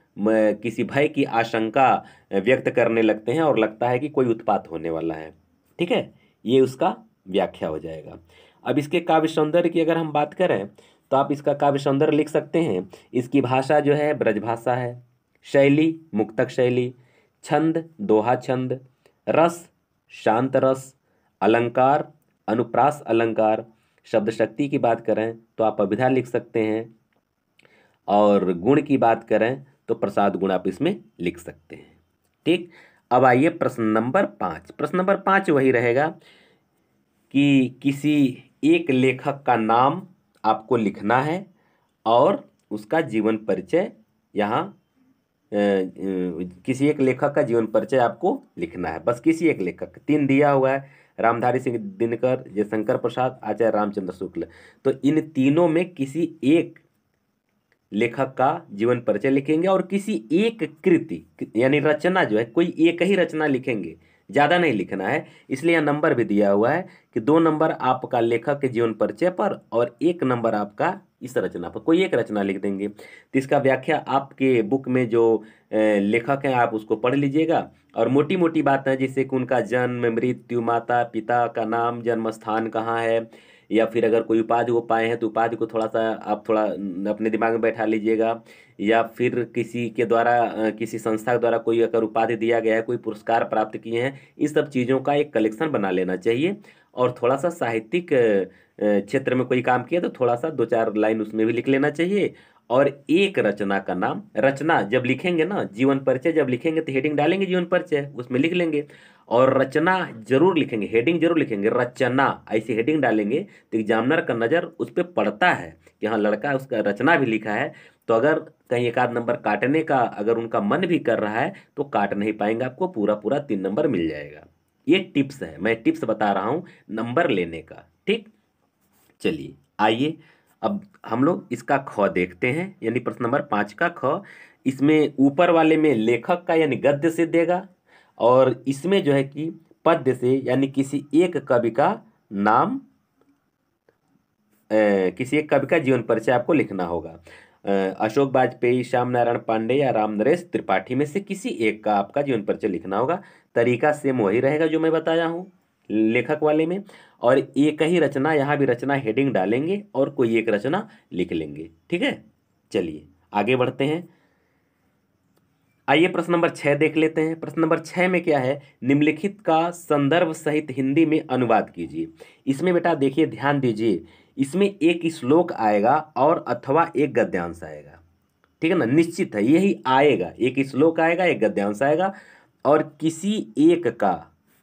किसी भय की आशंका व्यक्त करने लगते हैं और लगता है कि कोई उत्पात होने वाला है। ठीक है। ये उसका व्याख्या हो जाएगा। अब इसके काव्य सौंदर्य की अगर हम बात करें, तो आप इसका काव्य सौंदर्य लिख सकते हैं। इसकी भाषा जो है ब्रजभाषा है, शैली मुक्तक शैली, छंद दोहा छंद, रस शांत रस, अलंकार अनुप्रास अलंकार। शब्द शक्ति की बात करें तो आप अभिधा लिख सकते हैं, और गुण की बात करें तो प्रसाद गुण आप इसमें लिख सकते हैं। ठीक, अब आइए प्रश्न नंबर 5। प्रश्न नंबर 5 वही रहेगा कि किसी एक लेखक का नाम आपको लिखना है और उसका जीवन परिचय यहाँ किसी एक लेखक का जीवन परिचय आपको लिखना है, बस किसी एक लेखक। 3 दिया हुआ है, रामधारी सिंह दिनकर, जयशंकर प्रसाद, आचार्य रामचंद्र शुक्ल। तो इन तीनों में किसी एक लेखक का जीवन परिचय लिखेंगे और किसी एक कृति यानी रचना जो है कोई एक ही रचना लिखेंगे, ज़्यादा नहीं लिखना है। इसलिए यह नंबर भी दिया हुआ है कि 2 नंबर आपका लेखक के जीवन परिचय पर और 1 नंबर आपका इस रचना पर, कोई एक रचना लिख देंगे। तो इसका व्याख्या आपके बुक में जो लेखक हैं आप उसको पढ़ लीजिएगा, और मोटी मोटी बात है जैसे कि उनका जन्म, मृत्यु, माता पिता का नाम, जन्म स्थान कहाँ है, या फिर अगर कोई उपाधि वो पाए हैं तो उपाधि को थोड़ा सा आप थोड़ा अपने दिमाग में बैठा लीजिएगा, या फिर किसी के द्वारा किसी संस्था के द्वारा कोई अगर उपाधि दिया गया है, कोई पुरस्कार प्राप्त किए हैं, इस सब चीज़ों का एक कलेक्शन बना लेना चाहिए। और थोड़ा सा साहित्यिक क्षेत्र में कोई काम किया तो थोड़ा सा 2-4 लाइन उसमें भी लिख लेना चाहिए। और एक रचना का नाम, रचना जब लिखेंगे ना, जीवन परिचय जब लिखेंगे तो हेडिंग डालेंगे जीवन परिचय, उसमें लिख लेंगे। और रचना जरूर लिखेंगे, हेडिंग जरूर लिखेंगे, रचना ऐसी हेडिंग डालेंगे तो एग्जामिनर का नज़र उस पर पड़ता है कि हाँ लड़का उसका रचना भी लिखा है। तो अगर कहीं 1 आध नंबर काटने का अगर उनका मन भी कर रहा है तो काट नहीं पाएंगे, आपको पूरा पूरा 3 नंबर मिल जाएगा। ये टिप्स है, मैं टिप्स बता रहा हूँ नंबर लेने का। ठीक, चलिए आइए अब हम लोग इसका ख देखते हैं, यानी प्रश्न नंबर 5 का ख। इसमें ऊपर वाले में लेखक का यानी गद्य से देगा, और इसमें जो है कि पद्य से यानी किसी एक कवि का नाम, किसी एक कवि का जीवन परिचय आपको लिखना होगा। अशोक वाजपेयी, श्याम नारायण पांडे या राम नरेश त्रिपाठी में से किसी एक का आपका जीवन परिचय लिखना होगा। तरीका सेम वही रहेगा जो मैं बताया हूँ लेखक वाले में, और एक ही रचना, यहाँ भी रचना हेडिंग डालेंगे और कोई एक रचना लिख लेंगे। ठीक है, चलिए आगे बढ़ते हैं। आइए प्रश्न नंबर 6 देख लेते हैं। प्रश्न नंबर 6 में क्या है, निम्नलिखित का संदर्भ सहित हिंदी में अनुवाद कीजिए। इसमें बेटा देखिए ध्यान दीजिए, इसमें एक श्लोक आएगा और अथवा एक गद्यांश आएगा। ठीक है ना, निश्चित है यही आएगा, एक श्लोक आएगा एक गद्यांश आएगा और किसी एक का,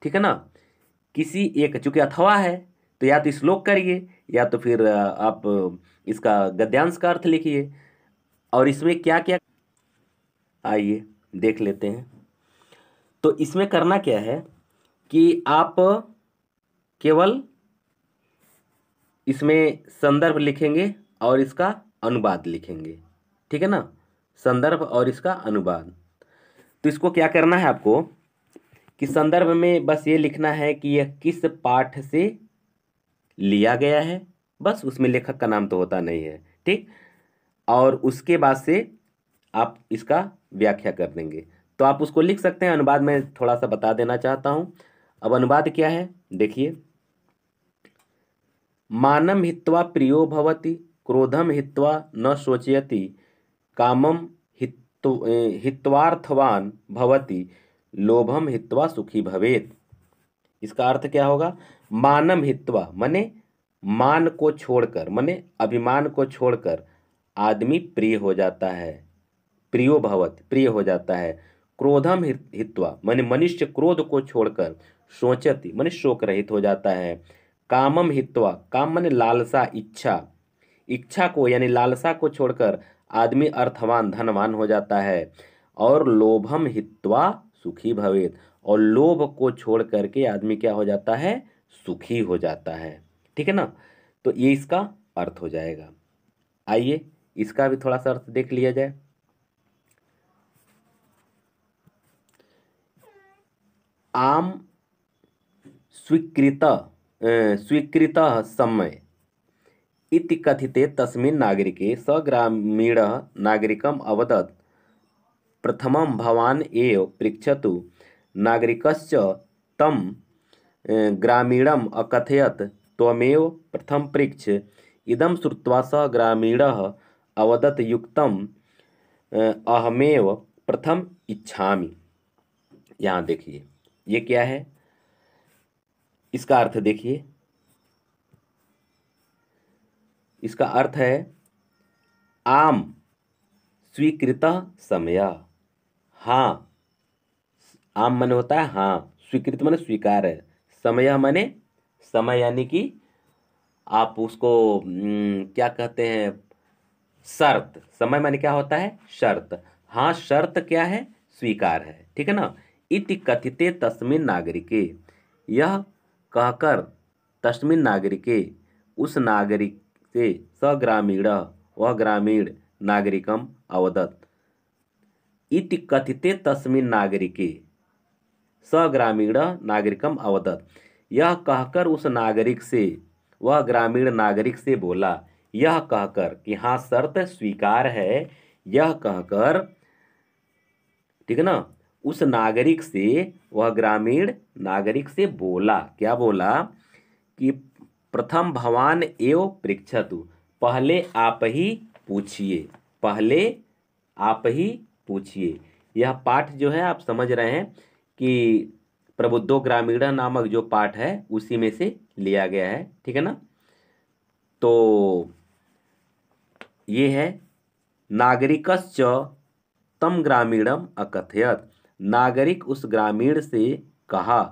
ठीक है ना, किसी एक, चूंकि अथवा है तो या तो श्लोक करिए या तो फिर आप इसका गद्यांश का अर्थ लिखिए। और इसमें क्या क्या, आइए देख लेते हैं। तो इसमें करना क्या है कि आप केवल इसमें संदर्भ लिखेंगे और इसका अनुवाद लिखेंगे। ठीक है ना, संदर्भ और इसका अनुवाद। तो इसको क्या करना है आपको कि संदर्भ में बस ये लिखना है कि यह किस पाठ से लिया गया है, बस उसमें लेखक का नाम तो होता नहीं है। ठीक, और उसके बाद से आप इसका व्याख्या कर देंगे। तो आप उसको लिख सकते हैं, अनुवाद में थोड़ा सा बता देना चाहता हूं। अब अनुवाद क्या है देखिए, मानम हित्वा प्रियो भवति, क्रोधम हित्वा न शोचयति, कामम हित्वार्थवान भवति, लोभम हित्वा सुखी भवेत। इसका अर्थ क्या होगा, मानम हित्वा माने मान को छोड़कर, माने अभिमान को छोड़कर आदमी प्रिय हो जाता है, प्रियो भवत प्रिय हो जाता है। क्रोधम हित्वा माने मनुष्य क्रोध को छोड़कर, सोचति माने शोक रहित हो जाता है। कामम हित्वा, काम माने लालसा, इच्छा, इच्छा को यानी लालसा को छोड़कर आदमी अर्थवान धनवान हो जाता है। और लोभम हित्वा सुखी भवेत, और लोभ को छोड़ करके आदमी क्या हो जाता है, सुखी हो जाता है। ठीक है ना, तो ये इसका अर्थ हो जाएगा। आइए इसका भी थोड़ा सा अर्थ देख लिया जाए। आम स्वीकृत स्वीकृत समय इति कथिते तस्मिन् नागरिके स ग्रामीणः नागरिकम् अवदत्, प्रथमं भवान् एव पृच्छतु। नागरिकश्च तं ग्रामीणम् अकथयत्, त्वमेव प्रथम पृच्छ। इदं श्रुत्वा सः ग्रामीणः अवदत्, युक्तम् अहमेव प्रथम इच्छामि। यहाँ देखिए ये क्या है, इसका अर्थ देखिए, इसका अर्थ है आम स्वीकृतः समयः। हाँ, आम माने होता है हाँ, स्वीकृत माने स्वीकार है, समयः माने समय, यानी कि आप उसको क्या कहते हैं, शर्त। समय माने क्या होता है, शर्त। हाँ, शर्त क्या है, स्वीकार है, ठीक है ना। इति कथिते तस्मिन् नागरिके, यह कहकर तस्मिन् नागरिके, उस नागरिक से, स ग्रामीण, वह ग्रामीण, नागरिकम अवदत्। इति कथिते तस्मिन् नागरिके, स ग्रामीण नागरिकम अवदत्, यह कहकर उस नागरिक से, वह ग्रामीण नागरिक से बोला, यह कहकर कि हाँ शर्त स्वीकार है, यह कहकर, ठीक है ना, उस नागरिक से, वह ग्रामीण नागरिक से बोला, क्या बोला कि प्रथम भवान एव पृच्छतु, पहले आप ही पूछिए, पहले आप ही पूछिए। यह पाठ जो है आप समझ रहे हैं कि प्रबुद्धो ग्रामीण नामक जो पाठ है उसी में से लिया गया है, ठीक है ना। तो ये है नागरिकश्च तम ग्रामीणम अकथयत, नागरिक उस ग्रामीण से कहा,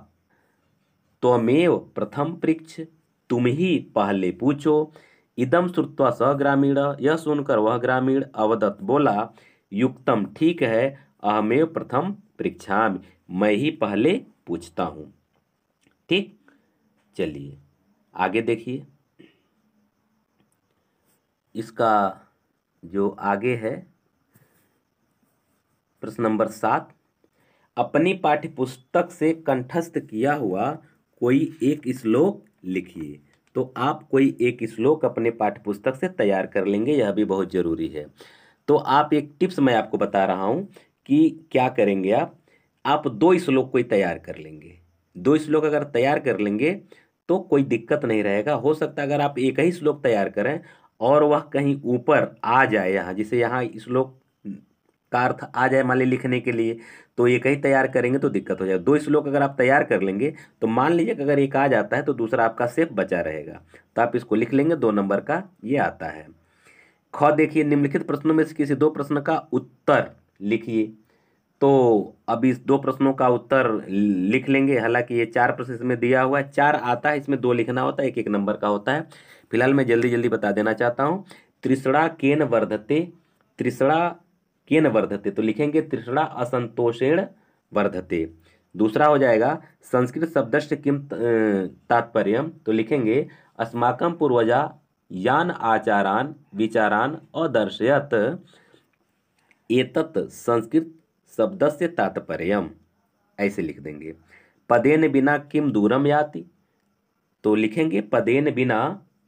त्वमेव प्रथम पृच्छ, तुम ही पहले पूछो। इदम श्रुत्वा स ग्रामीण, यह सुनकर वह ग्रामीण अवदत् बोला, युक्तम ठीक है, अहमेव प्रथम पृच्छामि, मैं ही पहले पूछता हूँ। ठीक, चलिए आगे देखिए, इसका जो आगे है प्रश्न नंबर 7, अपनी पाठ्यपुस्तक से कंठस्थ किया हुआ कोई एक श्लोक लिखिए। तो आप कोई एक श्लोक अपने पाठ्यपुस्तक से तैयार कर लेंगे, यह भी बहुत जरूरी है। तो आप एक टिप्स मैं आपको बता रहा हूं कि क्या करेंगे आप 2 श्लोक कोई तैयार कर लेंगे। 2 श्लोक अगर तैयार कर लेंगे तो कोई दिक्कत नहीं रहेगा। हो सकता है अगर आप एक ही श्लोक तैयार करें और वह कहीं ऊपर आ जाए, यहाँ जिसे यहाँ श्लोक का अर्थ आ जाए मान ली लिखने के लिए, तो एक ही तैयार करेंगे तो दिक्कत हो जाएगा। 2 श्लोक अगर आप तैयार कर लेंगे तो मान लीजिए कि अगर एक आ जाता है तो दूसरा आपका सेफ बचा रहेगा, तो आप इसको लिख लेंगे। 2 नंबर का ये आता है। ख देखिए, निम्नलिखित प्रश्नों में से किसी 2 प्रश्न का उत्तर लिखिए। तो अब इस 2 प्रश्नों का उत्तर लिख लेंगे। हालांकि ये 4 प्रश्न इसमें दिया हुआ है, 4 आता है, इसमें 2 लिखना होता है, 1-1 नंबर का होता है। फिलहाल मैं जल्दी जल्दी बता देना चाहता हूँ। तृष्णा केन वर्धते, तृष्णा केन वर्धते, तो लिखेंगे तृष्णा असंतोषेण वर्धते। दूसरा हो जाएगा संस्कृत शब्दस्य किम तात्पर्यम, तो लिखेंगे अस्माकं पूर्वजा यान आचारान विचारान अदर्शयत, एतत् संस्कृत शब्दस्य तात्पर्यम, ऐसे लिख देंगे। पदेन बिना किम दूरम याति, तो लिखेंगे पदेन बिना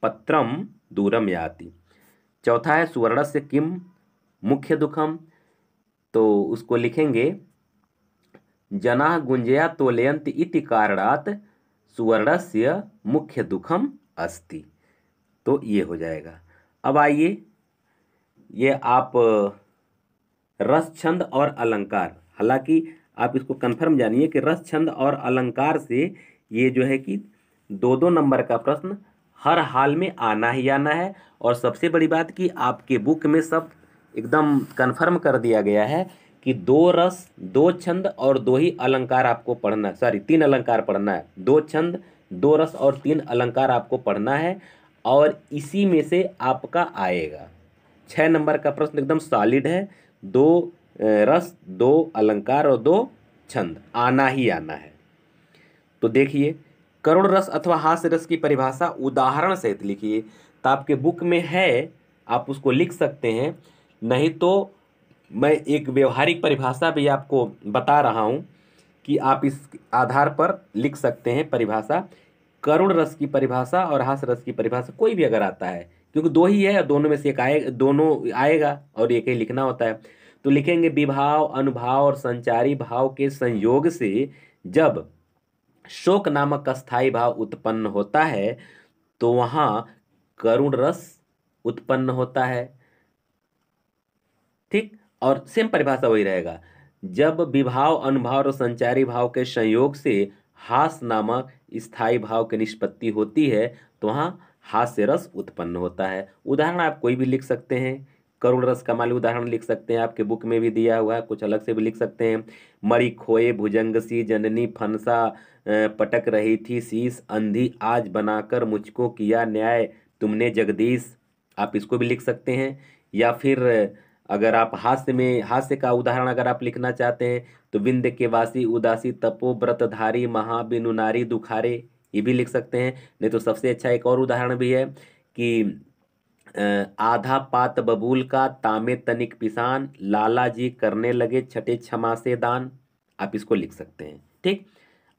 पत्रम दूरम याति। चौथा है सुवर्णस्य किम मुख्य दुखम, तो उसको लिखेंगे जनाः गुंजया तोलयन्ति इति कारणात् सुवर्णस्य मुख्य दुखम अस्ति। तो ये हो जाएगा। अब आइए, ये आप रस छंद और अलंकार, हालांकि आप इसको कंफर्म जानिए कि रस छंद और अलंकार से ये जो है कि 2-2 नंबर का प्रश्न हर हाल में आना ही आना है। और सबसे बड़ी बात कि आपके बुक में सब एकदम कंफर्म कर दिया गया है कि 2 रस 2 छंद और 2 ही अलंकार आपको पढ़ना, 3 अलंकार पढ़ना है। 2 छंद 2 रस और 3 अलंकार आपको पढ़ना है, और इसी में से आपका आएगा 6 नंबर का प्रश्न। एकदम सॉलिड है, 2 रस 2 अलंकार और 2 छंद आना ही आना है। तो देखिए, करुण रस अथवा हास्य रस की परिभाषा उदाहरण सहित लिखिए। तो आपके बुक में है, आप उसको लिख सकते हैं, नहीं तो मैं एक व्यवहारिक परिभाषा भी आपको बता रहा हूं कि आप इस आधार पर लिख सकते हैं परिभाषा। करुण रस की परिभाषा और हास्य रस की परिभाषा कोई भी अगर आता है, क्योंकि 2 ही है, दोनों में से एक आएगा, दोनों आएगा और एक ही लिखना होता है। तो लिखेंगे विभाव, अनुभाव और संचारी भाव के संयोग से जब शोक नामक अस्थाई भाव उत्पन्न होता है तो वहां करुण रस उत्पन्न होता है। ठीक, और सेम परिभाषा वही रहेगा, जब विभाव, अनुभाव और संचारी भाव के संयोग से हास्य नामक स्थायी भाव की निष्पत्ति होती है तो वहां हास्य रस उत्पन्न होता है। उदाहरण आप कोई भी लिख सकते हैं, करुण रस कमाली उदाहरण लिख सकते हैं, आपके बुक में भी दिया हुआ है, कुछ अलग से भी लिख सकते हैं। मणि खोए भुजंगसी जननी फनसा पटक रही थी शीश, अंधी आज बनाकर मुझको किया न्याय तुमने जगदीश, आप इसको भी लिख सकते हैं। या फिर अगर आप हास्य का उदाहरण अगर आप लिखना चाहते हैं तो विंध्य के वासी उदासी तपो व्रतधारी महाबिनु नारी दुखारे, ये भी लिख सकते हैं। नहीं तो सबसे अच्छा एक और उदाहरण भी है कि आधा पात बबूल का तामे तनिक पिसान, लाला जी करने लगे छठे क्षमा से दान, आप इसको लिख सकते हैं। ठीक,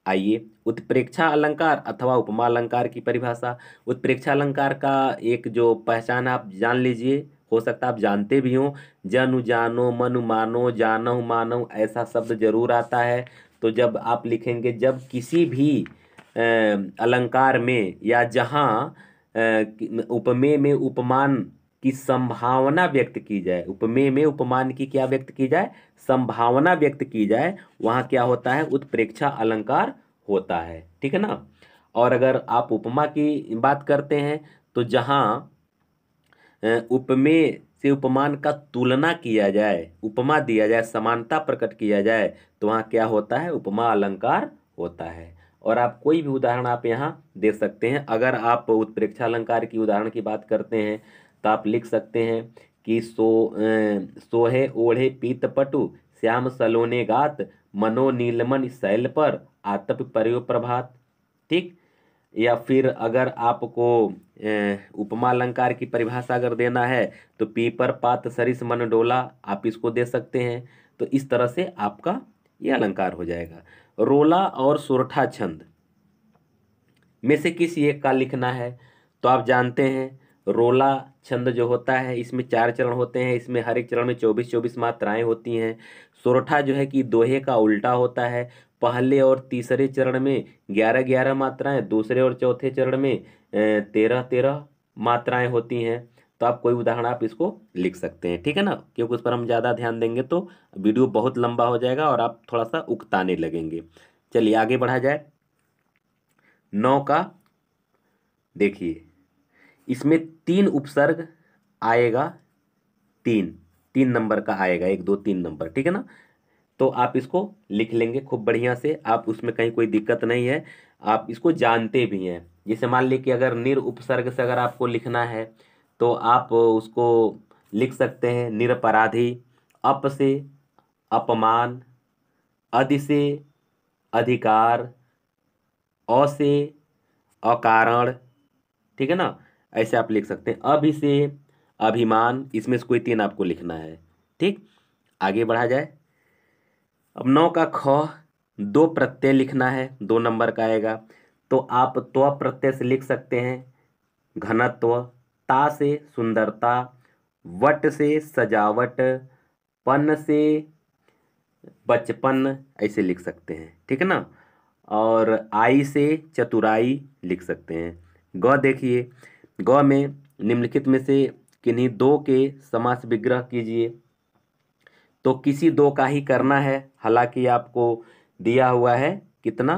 आइए उत्प्रेक्षा अलंकार अथवा उपमा अलंकार की परिभाषा। उत्प्रेक्षा अलंकार का एक जो पहचान आप जान लीजिए, हो सकता है आप जानते भी हों, जनु जानो मनु मानो जानहु मानव, ऐसा शब्द जरूर आता है। तो जब आप लिखेंगे, जब किसी भी अलंकार में या जहाँ उपमेय में उपमान की संभावना व्यक्त की जाए, उपमेय में उपमान की क्या व्यक्त की जाए, संभावना व्यक्त की जाए, वहाँ क्या होता है, उत्प्रेक्षा अलंकार होता है। ठीक है ना। और अगर आप उपमा की बात करते हैं तो जहाँ उपमेय से उपमान का तुलना किया जाए, उपमा दिया जाए, समानता प्रकट किया जाए, तो वहाँ क्या होता है, उपमा अलंकार होता है। और आप कोई भी उदाहरण आप यहाँ दे सकते हैं। अगर आप उत्प्रेक्षा अलंकार की उदाहरण की बात करते हैं तो आप लिख सकते हैं कि सोहे ओढ़े पीत पटु श्याम सलोने गात, मनो नीलमन शैल पर आतप पर्यो प्रभात। ठीक, या फिर अगर आपको उपमा अलंकार की परिभाषा अगर देना है तो पीपर पात सरिस मन डोला, आप इसको दे सकते हैं। तो इस तरह से आपका ये अलंकार हो जाएगा। रोला और सोरठा छंद में से किसी एक का लिखना है तो आप जानते हैं रोला छंद जो होता है इसमें 4 चरण होते हैं, इसमें हर एक चरण में 24-24 मात्राएं होती हैं। सोरठा जो है कि दोहे का उल्टा होता है, पहले और तीसरे चरण में 11-11 मात्राएं, दूसरे और चौथे चरण में 13-13 मात्राएं होती हैं। तो आप कोई उदाहरण आप इसको लिख सकते हैं। ठीक है ना, क्योंकि उस पर हम ज़्यादा ध्यान देंगे तो वीडियो बहुत लंबा हो जाएगा और आप थोड़ा सा उकताने लगेंगे। चलिए आगे बढ़ा जाए। 9 का देखिए, इसमें 3 उपसर्ग आएगा, 3 नंबर का आएगा, 1 2 3 नंबर। ठीक है ना, तो आप इसको लिख लेंगे खूब बढ़िया से, आप उसमें कहीं कोई दिक्कत नहीं है, आप इसको जानते भी हैं। जैसे मान ली कि अगर निर उपसर्ग से अगर आपको लिखना है तो आप उसको लिख सकते हैं निरपराधी, अप से अपमान, अधि से अधिकार, अ से अकारण। ठीक है ना, ऐसे आप लिख सकते हैं। अभि से अभिमान, इसमें से कोई 3 आपको लिखना है। ठीक, आगे बढ़ा जाए। अब 9 का ख 2 प्रत्यय लिखना है, 2 नंबर का आएगा। तो आप त्व प्रत्यय से लिख सकते हैं घनत्व, ता से सुंदरता, वट से सजावट, पन से बचपन, ऐसे लिख सकते हैं। ठीक है ना, और आई से चतुराई लिख सकते हैं। ग देखिए, ग में निम्नलिखित में से किन्हीं 2 के समास विग्रह कीजिए। तो किसी 2 का ही करना है, हालांकि आपको दिया हुआ है कितना,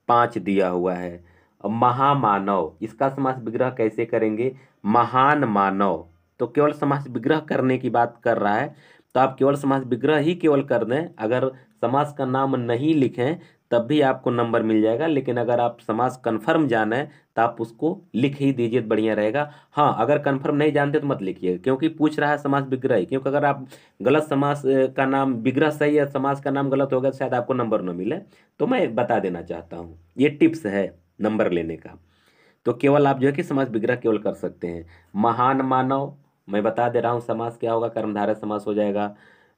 5 दिया हुआ है। अब महामानव, इसका समास विग्रह कैसे करेंगे, महान मानव। तो केवल समास विग्रह करने की बात कर रहा है, तो आप केवल समास विग्रह ही केवल कर दें। अगर समास का नाम नहीं लिखें तब भी आपको नंबर मिल जाएगा, लेकिन अगर आप समास कन्फर्म जाने तो आप उसको लिख ही दीजिए, बढ़िया रहेगा। हाँ, अगर कन्फर्म नहीं जानते तो मत लिखिए, क्योंकि पूछ रहा है समास विग्रह ही। क्योंकि अगर आप गलत समास का नाम, विग्रह सही है, समास का नाम गलत होगा तो शायद आपको नंबर न मिले। तो मैं बता देना चाहता हूँ, ये टिप्स है नंबर लेने का। तो केवल आप जो है कि समास विग्रह केवल कर सकते हैं। महान मानव, मैं बता दे रहा हूँ समास क्या होगा, कर्मधारय समास हो जाएगा।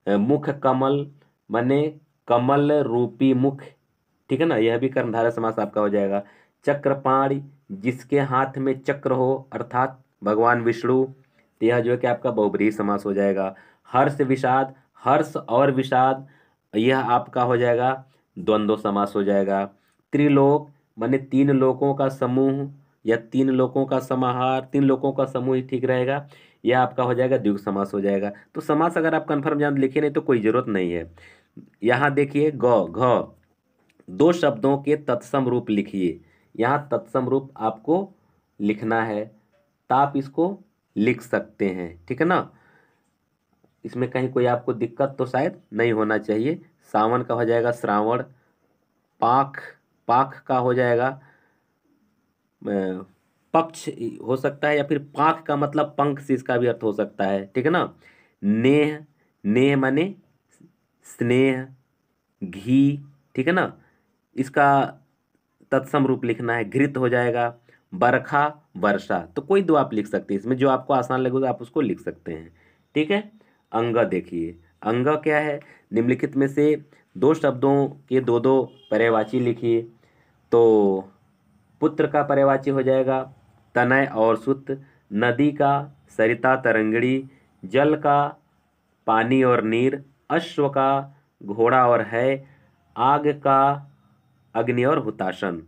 मुख कमल, माने कमल रूपी मुख। ठीक है ना, यह भी कर्मधारय समास आपका हो जाएगा। चक्रपाणि, जिसके हाथ में चक्र हो, अर्थात भगवान विष्णु, तो यह जो है कि आपका बहुब्रीहि समास हो जाएगा। हर्ष विषाद, हर्ष और विषाद, यह आपका हो जाएगा द्वंद्व समास हो जाएगा। त्रिलोक, माने 3 लोकों का समूह या 3 लोकों का समाहार, 3 लोकों का समूह ही ठीक रहेगा, यह आपका हो जाएगा द्विगु समास हो जाएगा। तो समास अगर आप कन्फर्म जान लिखिए, नहीं तो कोई जरूरत नहीं है। यहाँ देखिए ग घ 2 शब्दों के तत्सम रूप लिखिए, यहाँ तत्सम रूप आपको लिखना है, तो आप इसको लिख सकते हैं। ठीक है ना, इसमें कहीं कोई आपको दिक्कत तो शायद नहीं होना चाहिए। सावन का हो जाएगा श्रावण। पाख, पाख का हो जाएगा पक्ष हो सकता है, या फिर पाख का मतलब पंख से इसका भी अर्थ हो सकता है, ठीक है ना। नेह, नेह माने स्नेह, घी, ठीक है ना। इसका तत्सम रूप लिखना है, घृत हो जाएगा। बरखा, वर्षा, तो कोई दो आप लिख सकते हैं इसमें, जो आपको आसान लगे तो आप उसको लिख सकते हैं, ठीक है। अंग देखिए, अंग क्या है, निम्नलिखित में से दो शब्दों के दो दो पर्यायवाची लिखिए। तो पुत्र का पर्यायवाची हो जाएगा तनय और सुत, नदी का सरिता तरंगड़ी, जल का पानी और नीर, अश्व का घोड़ा और है, आग का अग्नि और हुताशन।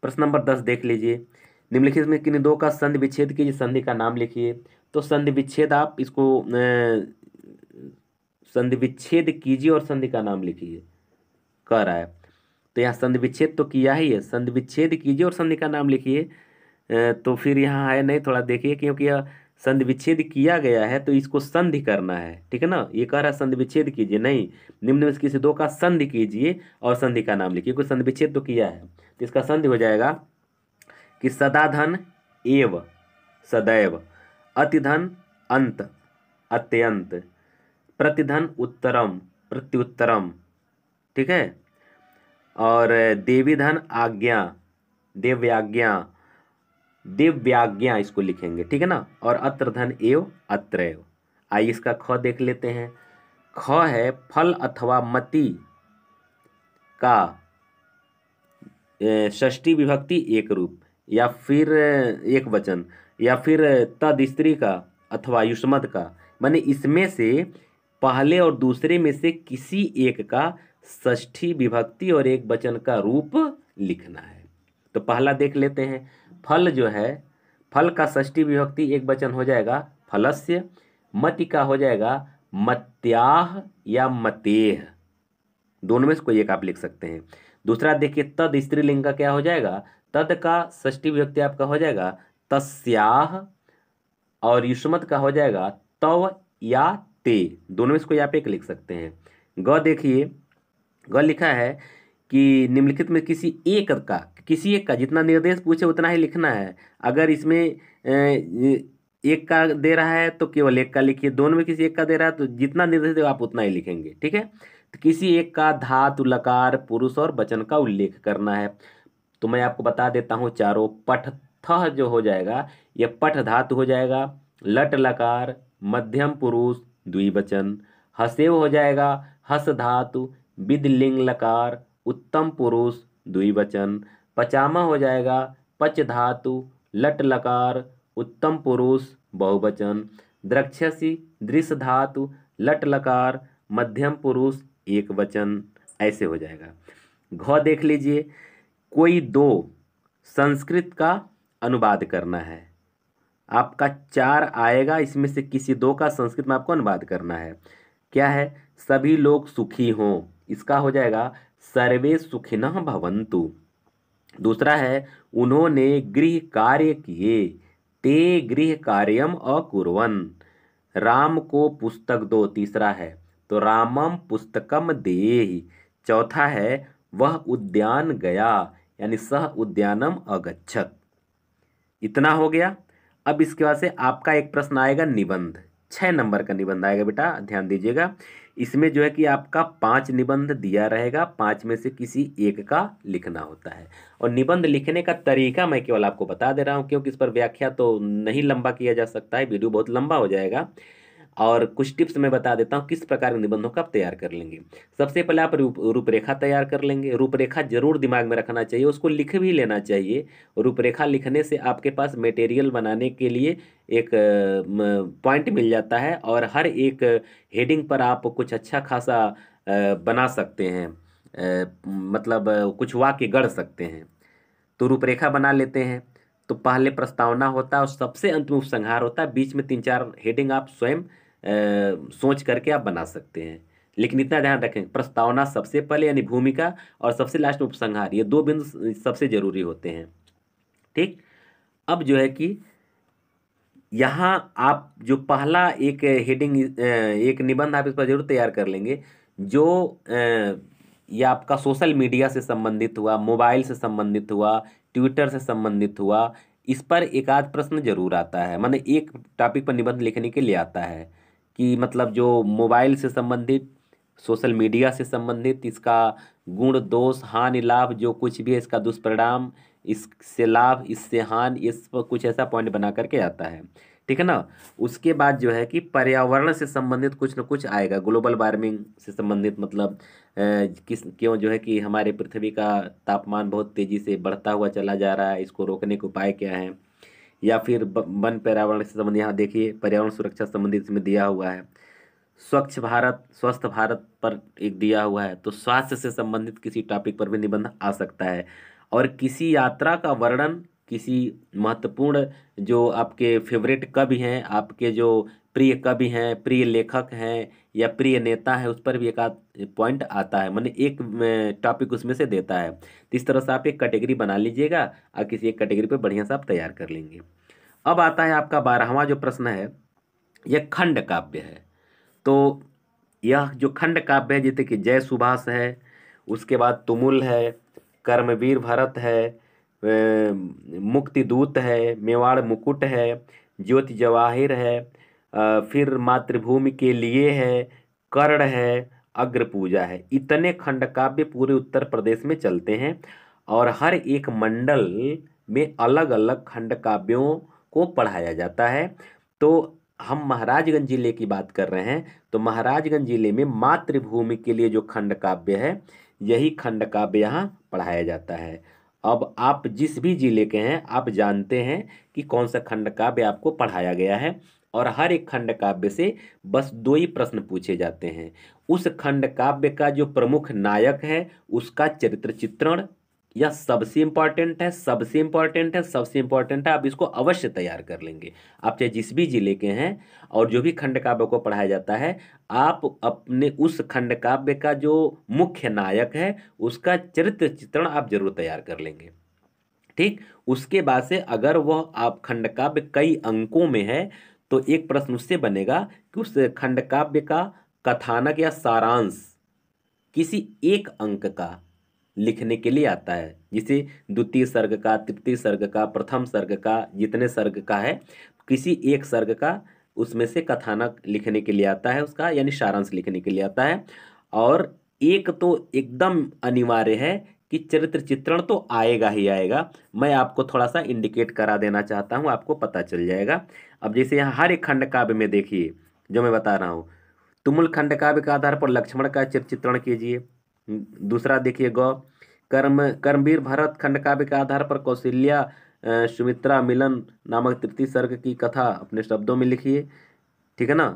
प्रश्न नंबर 10 देख लीजिए, निम्नलिखित में किन दो का संधि विच्छेद कीजिए, संधि का नाम लिखिए। तो संधि विच्छेद आप इसको संधि विच्छेद कीजिए और संधि का नाम लिखिए, कह रहा है। तो यहाँ संधि विच्छेद तो किया ही है, संधि विच्छेद कीजिए और संधि का नाम लिखिए। तो फिर यहाँ है नहीं, थोड़ा देखिए, क्योंकि यह संधि विच्छेद किया गया है तो इसको संधि करना है, ठीक है ना। ये कह रहा है संधि विच्छेद कीजिए, नहीं, निम्न में से किसी दो का संधि कीजिए और संधि का नाम लिखिए, क्योंकि संधि विच्छेद तो किया है। तो इसका संधि हो जाएगा कि सदाधन एव, सदैव, अतिधन अंत, अत्यंत, प्रतिधन उत्तरम, प्रत्युत्तरम, ठीक है। और देवी धन आज्ञा, देव्याज्ञा, दिव्याज्ञा इसको लिखेंगे, ठीक है ना। और अत्र धन एव, अत्रैव। आइए इसका ख देख लेते हैं। ख है फल अथवा मति का षष्ठी विभक्ति एक रूप, या फिर एक वचन, या फिर तद स्त्री का अथवा युष्मद का, माने इसमें से पहले और दूसरे में से किसी एक का षष्ठी विभक्ति और एक वचन का रूप लिखना है। तो पहला देख लेते हैं, फल जो है, फल का षष्ठी विभक्ति एक वचन हो जाएगा फलस्य, मति का हो जाएगा मत्याह या मतेह, दोनों में से कोई एक आप लिख सकते हैं। दूसरा देखिए, तद स्त्रीलिंग का क्या हो जाएगा, तद का षष्ठी विभक्ति आपका हो जाएगा तस्याह, और युष्मत का हो जाएगा तव या ते, दोनों में से कोई आप एक लिख सकते हैं। ग देखिए, ग लिखा है कि निम्नलिखित में किसी एक का, किसी एक का जितना निर्देश पूछे उतना ही लिखना है। अगर इसमें एक का दे रहा है तो केवल एक का लिखिए, दोनों में किसी एक का दे रहा है तो जितना निर्देश दे आप उतना ही लिखेंगे, ठीक है। तो किसी एक का धातु, लकार, पुरुष और वचन का उल्लेख करना है। तो मैं आपको बता देता हूँ चारों। पठथ जो हो जाएगा, यह पठ धातु हो जाएगा, लट लकार, मध्यम पुरुष द्विवचन। हसेव हो जाएगा हस धातु, विद लिंग लकार, उत्तम पुरुष द्विवचन। पचामा हो जाएगा पच धातु, लट लकार, उत्तम पुरुष बहुवचन। द्रक्षसी दृश्य धातु, लट लकार, मध्यम पुरुष एक वचन, ऐसे हो जाएगा। घ देख लीजिए, कोई दो संस्कृत का अनुवाद करना है, आपका 4 आएगा, इसमें से किसी दो का संस्कृत में आपको अनुवाद करना है। क्या है, सभी लोग सुखी हों, इसका हो जाएगा सर्वे सुखिनः भवन्तु। दूसरा है उन्होंने गृह कार्य किए, ते गृह कार्यम अकुर्वन्। राम को पुस्तक दो, तीसरा है, तो रामम पुस्तकम देहि। चौथा है वह उद्यान गया, यानी सह उद्यानम अगच्छत। इतना हो गया। अब इसके बाद से आपका एक प्रश्न आएगा निबंध, 6 नंबर का निबंध आएगा बेटा, ध्यान दीजिएगा। इसमें जो है कि आपका 5 निबंध दिया रहेगा, 5 में से किसी एक का लिखना होता है। और निबंध लिखने का तरीका मैं केवल आपको बता दे रहा हूँ, क्योंकि इस पर व्याख्या तो नहीं लंबा किया जा सकता है, वीडियो बहुत लंबा हो जाएगा। और कुछ टिप्स मैं बता देता हूँ किस प्रकार के निबंधों का आप तैयार कर लेंगे। सबसे पहले आप रूपरेखा तैयार कर लेंगे। रूपरेखा जरूर दिमाग में रखना चाहिए, उसको लिख भी लेना चाहिए। रूपरेखा लिखने से आपके पास मटेरियल बनाने के लिए एक पॉइंट मिल जाता है, और हर एक हेडिंग पर आप कुछ अच्छा खासा बना सकते हैं, मतलब कुछ वाक्य गढ़ सकते हैं। तो रूपरेखा बना लेते हैं। तो पहले प्रस्तावना होता है और सबसे अंत में उपसंहार होता है। बीच में 3-4 हेडिंग आप स्वयं सोच करके आप बना सकते हैं, लेकिन इतना ध्यान रखें, प्रस्तावना सबसे पहले यानी भूमिका, और सबसे लास्ट में उपसंहार, ये 2 बिंदु सबसे जरूरी होते हैं, ठीक। अब जो है कि यहाँ आप जो पहला एक हेडिंग, एक निबंध आप इस पर जरूर तैयार कर लेंगे, जो ये आपका सोशल मीडिया से संबंधित हुआ, मोबाइल से संबंधित हुआ, ट्विटर से संबंधित हुआ, इस पर एक आध प्रश्न जरूर आता है, माने एक टॉपिक पर निबंध लिखने के लिए आता है कि मतलब जो मोबाइल से संबंधित, सोशल मीडिया से संबंधित, इसका गुण दोष हानि लाभ जो कुछ भी है, इसका दुष्परिणाम, इससे लाभ इससे हानि, इस पर कुछ ऐसा पॉइंट बना करके आता है। ठीक है ना। उसके बाद जो है कि पर्यावरण से संबंधित कुछ न कुछ आएगा, ग्लोबल वार्मिंग से संबंधित, मतलब किस क्यों जो है कि हमारे पृथ्वी का तापमान बहुत तेजी से बढ़ता हुआ चला जा रहा है, इसको रोकने के उपाय क्या हैं। या फिर वन पर्यावरण से संबंधित, यहाँ देखिए पर्यावरण सुरक्षा संबंधित इसमें दिया हुआ है। स्वच्छ भारत स्वस्थ भारत पर एक दिया हुआ है, तो स्वास्थ्य से संबंधित किसी टॉपिक पर भी निबंध आ सकता है। और किसी यात्रा का वर्णन, किसी महत्वपूर्ण जो आपके फेवरेट कवि हैं, आपके जो प्रिय कवि हैं, प्रिय लेखक हैं या प्रिय नेता है, उस पर भी एक आध पॉइंट आता है, माने एक टॉपिक उसमें से देता है। तो इस तरह से आप एक कैटेगरी बना लीजिएगा और किसी एक कैटेगरी पे बढ़िया से आप तैयार कर लेंगे। अब आता है आपका 12वां जो प्रश्न है, यह खंड काव्य है। तो यह जो खंड काव्य है, जैसे कि जय सुभाष है, उसके बाद तुमुल है, कर्मवीर भरत है, मुक्तिदूत है, मेवाड़ मुकुट है, ज्योति जवाहिर है, फिर मातृभूमि के लिए है, कर्ण है, अग्र पूजा है। इतने खंड काव्य पूरे उत्तर प्रदेश में चलते हैं और हर एक मंडल में अलग अलग खंड काव्यों को पढ़ाया जाता है। तो हम महाराजगंज जिले की बात कर रहे हैं, तो महाराजगंज जिले में मातृभूमि के लिए जो खंड काव्य है, यही खंड काव्य यहाँ पढ़ाया जाता है। अब आप जिस भी जिले के हैं, आप जानते हैं कि कौन सा खंड काव्य आपको पढ़ाया गया है, और हर एक खंड काव्य से बस दो ही प्रश्न पूछे जाते हैं। उस खंड काव्य का जो प्रमुख नायक है, उसका चरित्र चित्रण, यह सबसे इंपॉर्टेंट है, सबसे इंपॉर्टेंट है, सबसे इंपॉर्टेंट है। आप इसको अवश्य तैयार कर लेंगे, आप चाहे जिस भी जिले के हैं, और जो भी खंड काव्य को पढ़ाया जाता है, आप अपने उस खंड काव्य का जो मुख्य नायक है, उसका चरित्र चित्रण आप जरूर तैयार कर लेंगे। ठीक। उसके बाद से अगर वह आप खंड काव्य कई अंकों में है, तो एक प्रश्न उससे बनेगा कि उस खंड काव्य का कथानक या सारांश किसी एक अंक का लिखने के लिए आता है, जिसे द्वितीय सर्ग का, तृतीय सर्ग का, प्रथम सर्ग का, जितने सर्ग का है, किसी एक सर्ग का उसमें से कथानक लिखने के लिए आता है, उसका यानी सारांश लिखने के लिए आता है। और एक तो एकदम अनिवार्य है कि चरित्र चित्रण तो आएगा ही आएगा। मैं आपको थोड़ा सा इंडिकेट करा देना चाहता हूँ, आपको पता चल जाएगा। अब जैसे यहाँ हर एक खंड काव्य में देखिए जो मैं बता रहा हूँ, तुमुल खंड काव्य के आधार पर लक्ष्मण का चरित्र चित्रण कीजिए। दूसरा देखिए गौ कर्मवीर भरत खंड काव्य के आधार पर कौशल्या सुमित्रा मिलन नामक तृतीय सर्ग की कथा अपने शब्दों में लिखिए। ठीक है ना।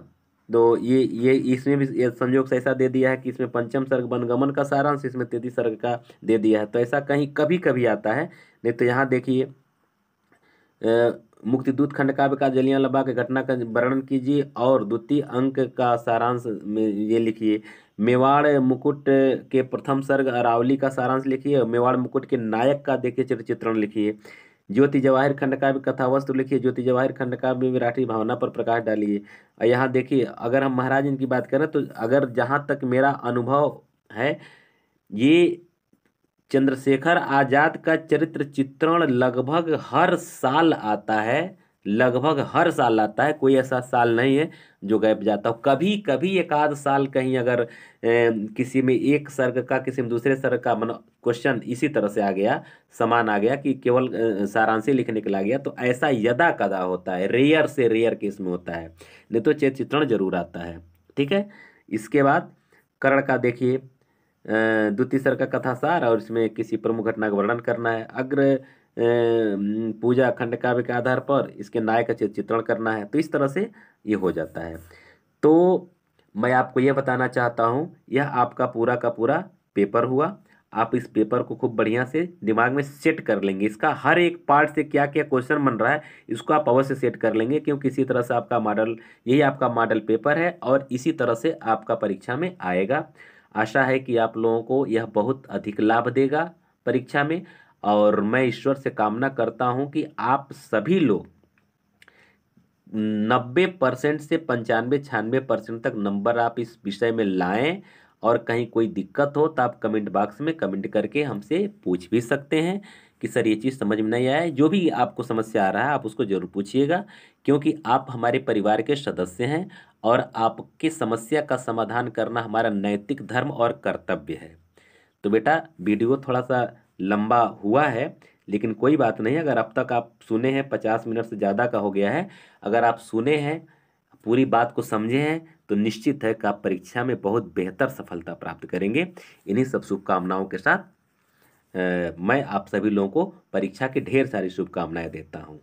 तो ये इसमें भी ये संयोग से ऐसा दे दिया है कि इसमें पंचम सर्ग वनगमन का सारांश, इसमें तृतीय सर्ग का दे दिया है, तो ऐसा कहीं कभी कभी आता है। नहीं तो यहाँ देखिए मुक्तिदूत खंड काव्य का जलियांवाला बाग की घटना का वर्णन कीजिए और द्वितीय अंक का सारांश में ये लिखिए। मेवाड़ मुकुट के प्रथम सर्ग अरावली का सारांश लिखिए और मेवाड़ मुकुट के नायक का देखिए चरित्र चित्रण लिखिए। ज्योति जवाहिर खंड काव्य कथा वस्तु लिखिए। ज्योति जवाहिर खंड काव्य में विराटी भावना पर प्रकाश डालिए। और यहाँ देखिए अगर हम महाराज इनकी बात करें, तो अगर जहाँ तक मेरा अनुभव है, ये चंद्रशेखर आजाद का चरित्र चित्रण लगभग हर साल आता है, लगभग हर साल आता है, कोई ऐसा साल नहीं है जो गैप जाता हो। कभी कभी एक आध साल कहीं अगर किसी में एक सर्ग का, किसी में दूसरे सर्ग का मन क्वेश्चन इसी तरह से आ गया, समान आ गया कि केवल सारांश ही लिखने के लिए आ गया, तो ऐसा यदा कदा होता है, रेयर से रेयर केस में होता है, नहीं तो चरित्र चित्रण जरूर आता है। ठीक है। इसके बाद कर्ण का देखिए द्वितीय सर्ग का कथासार, और इसमें किसी प्रमुख घटना का वर्णन करना है। अग्र पूजा खंड काव्य के आधार पर इसके नायक का चित्रण करना है। तो इस तरह से ये हो जाता है। तो मैं आपको यह बताना चाहता हूँ, यह आपका पूरा का पूरा पेपर हुआ। आप इस पेपर को खूब बढ़िया से दिमाग में सेट कर लेंगे, इसका हर एक पार्ट से क्या क्या क्वेश्चन बन रहा है इसको आप अवश्य सेट कर लेंगे, क्योंकि इसी तरह से आपका मॉडल, यही आपका मॉडल पेपर है और इसी तरह से आपका परीक्षा में आएगा। आशा है कि आप लोगों को यह बहुत अधिक लाभ देगा परीक्षा में, और मैं ईश्वर से कामना करता हूं कि आप सभी लोग 90% से 95-96% तक नंबर आप इस विषय में लाएं। और कहीं कोई दिक्कत हो तो आप कमेंट बॉक्स में कमेंट करके हमसे पूछ भी सकते हैं कि सर ये चीज़ समझ में नहीं आया है। जो भी आपको समस्या आ रहा है आप उसको जरूर पूछिएगा, क्योंकि आप हमारे परिवार के सदस्य हैं और आपकी समस्या का समाधान करना हमारा नैतिक धर्म और कर्तव्य है। तो बेटा वीडियो थोड़ा सा लंबा हुआ है, लेकिन कोई बात नहीं। अगर अब तक आप सुने हैं, 50 मिनट से ज़्यादा का हो गया है, अगर आप सुने हैं, पूरी बात को समझे हैं, तो निश्चित है कि आप परीक्षा में बहुत बेहतर सफलता प्राप्त करेंगे। इन्हीं सब शुभकामनाओं के साथ मैं आप सभी लोगों को परीक्षा की ढेर सारी शुभकामनाएं देता हूं।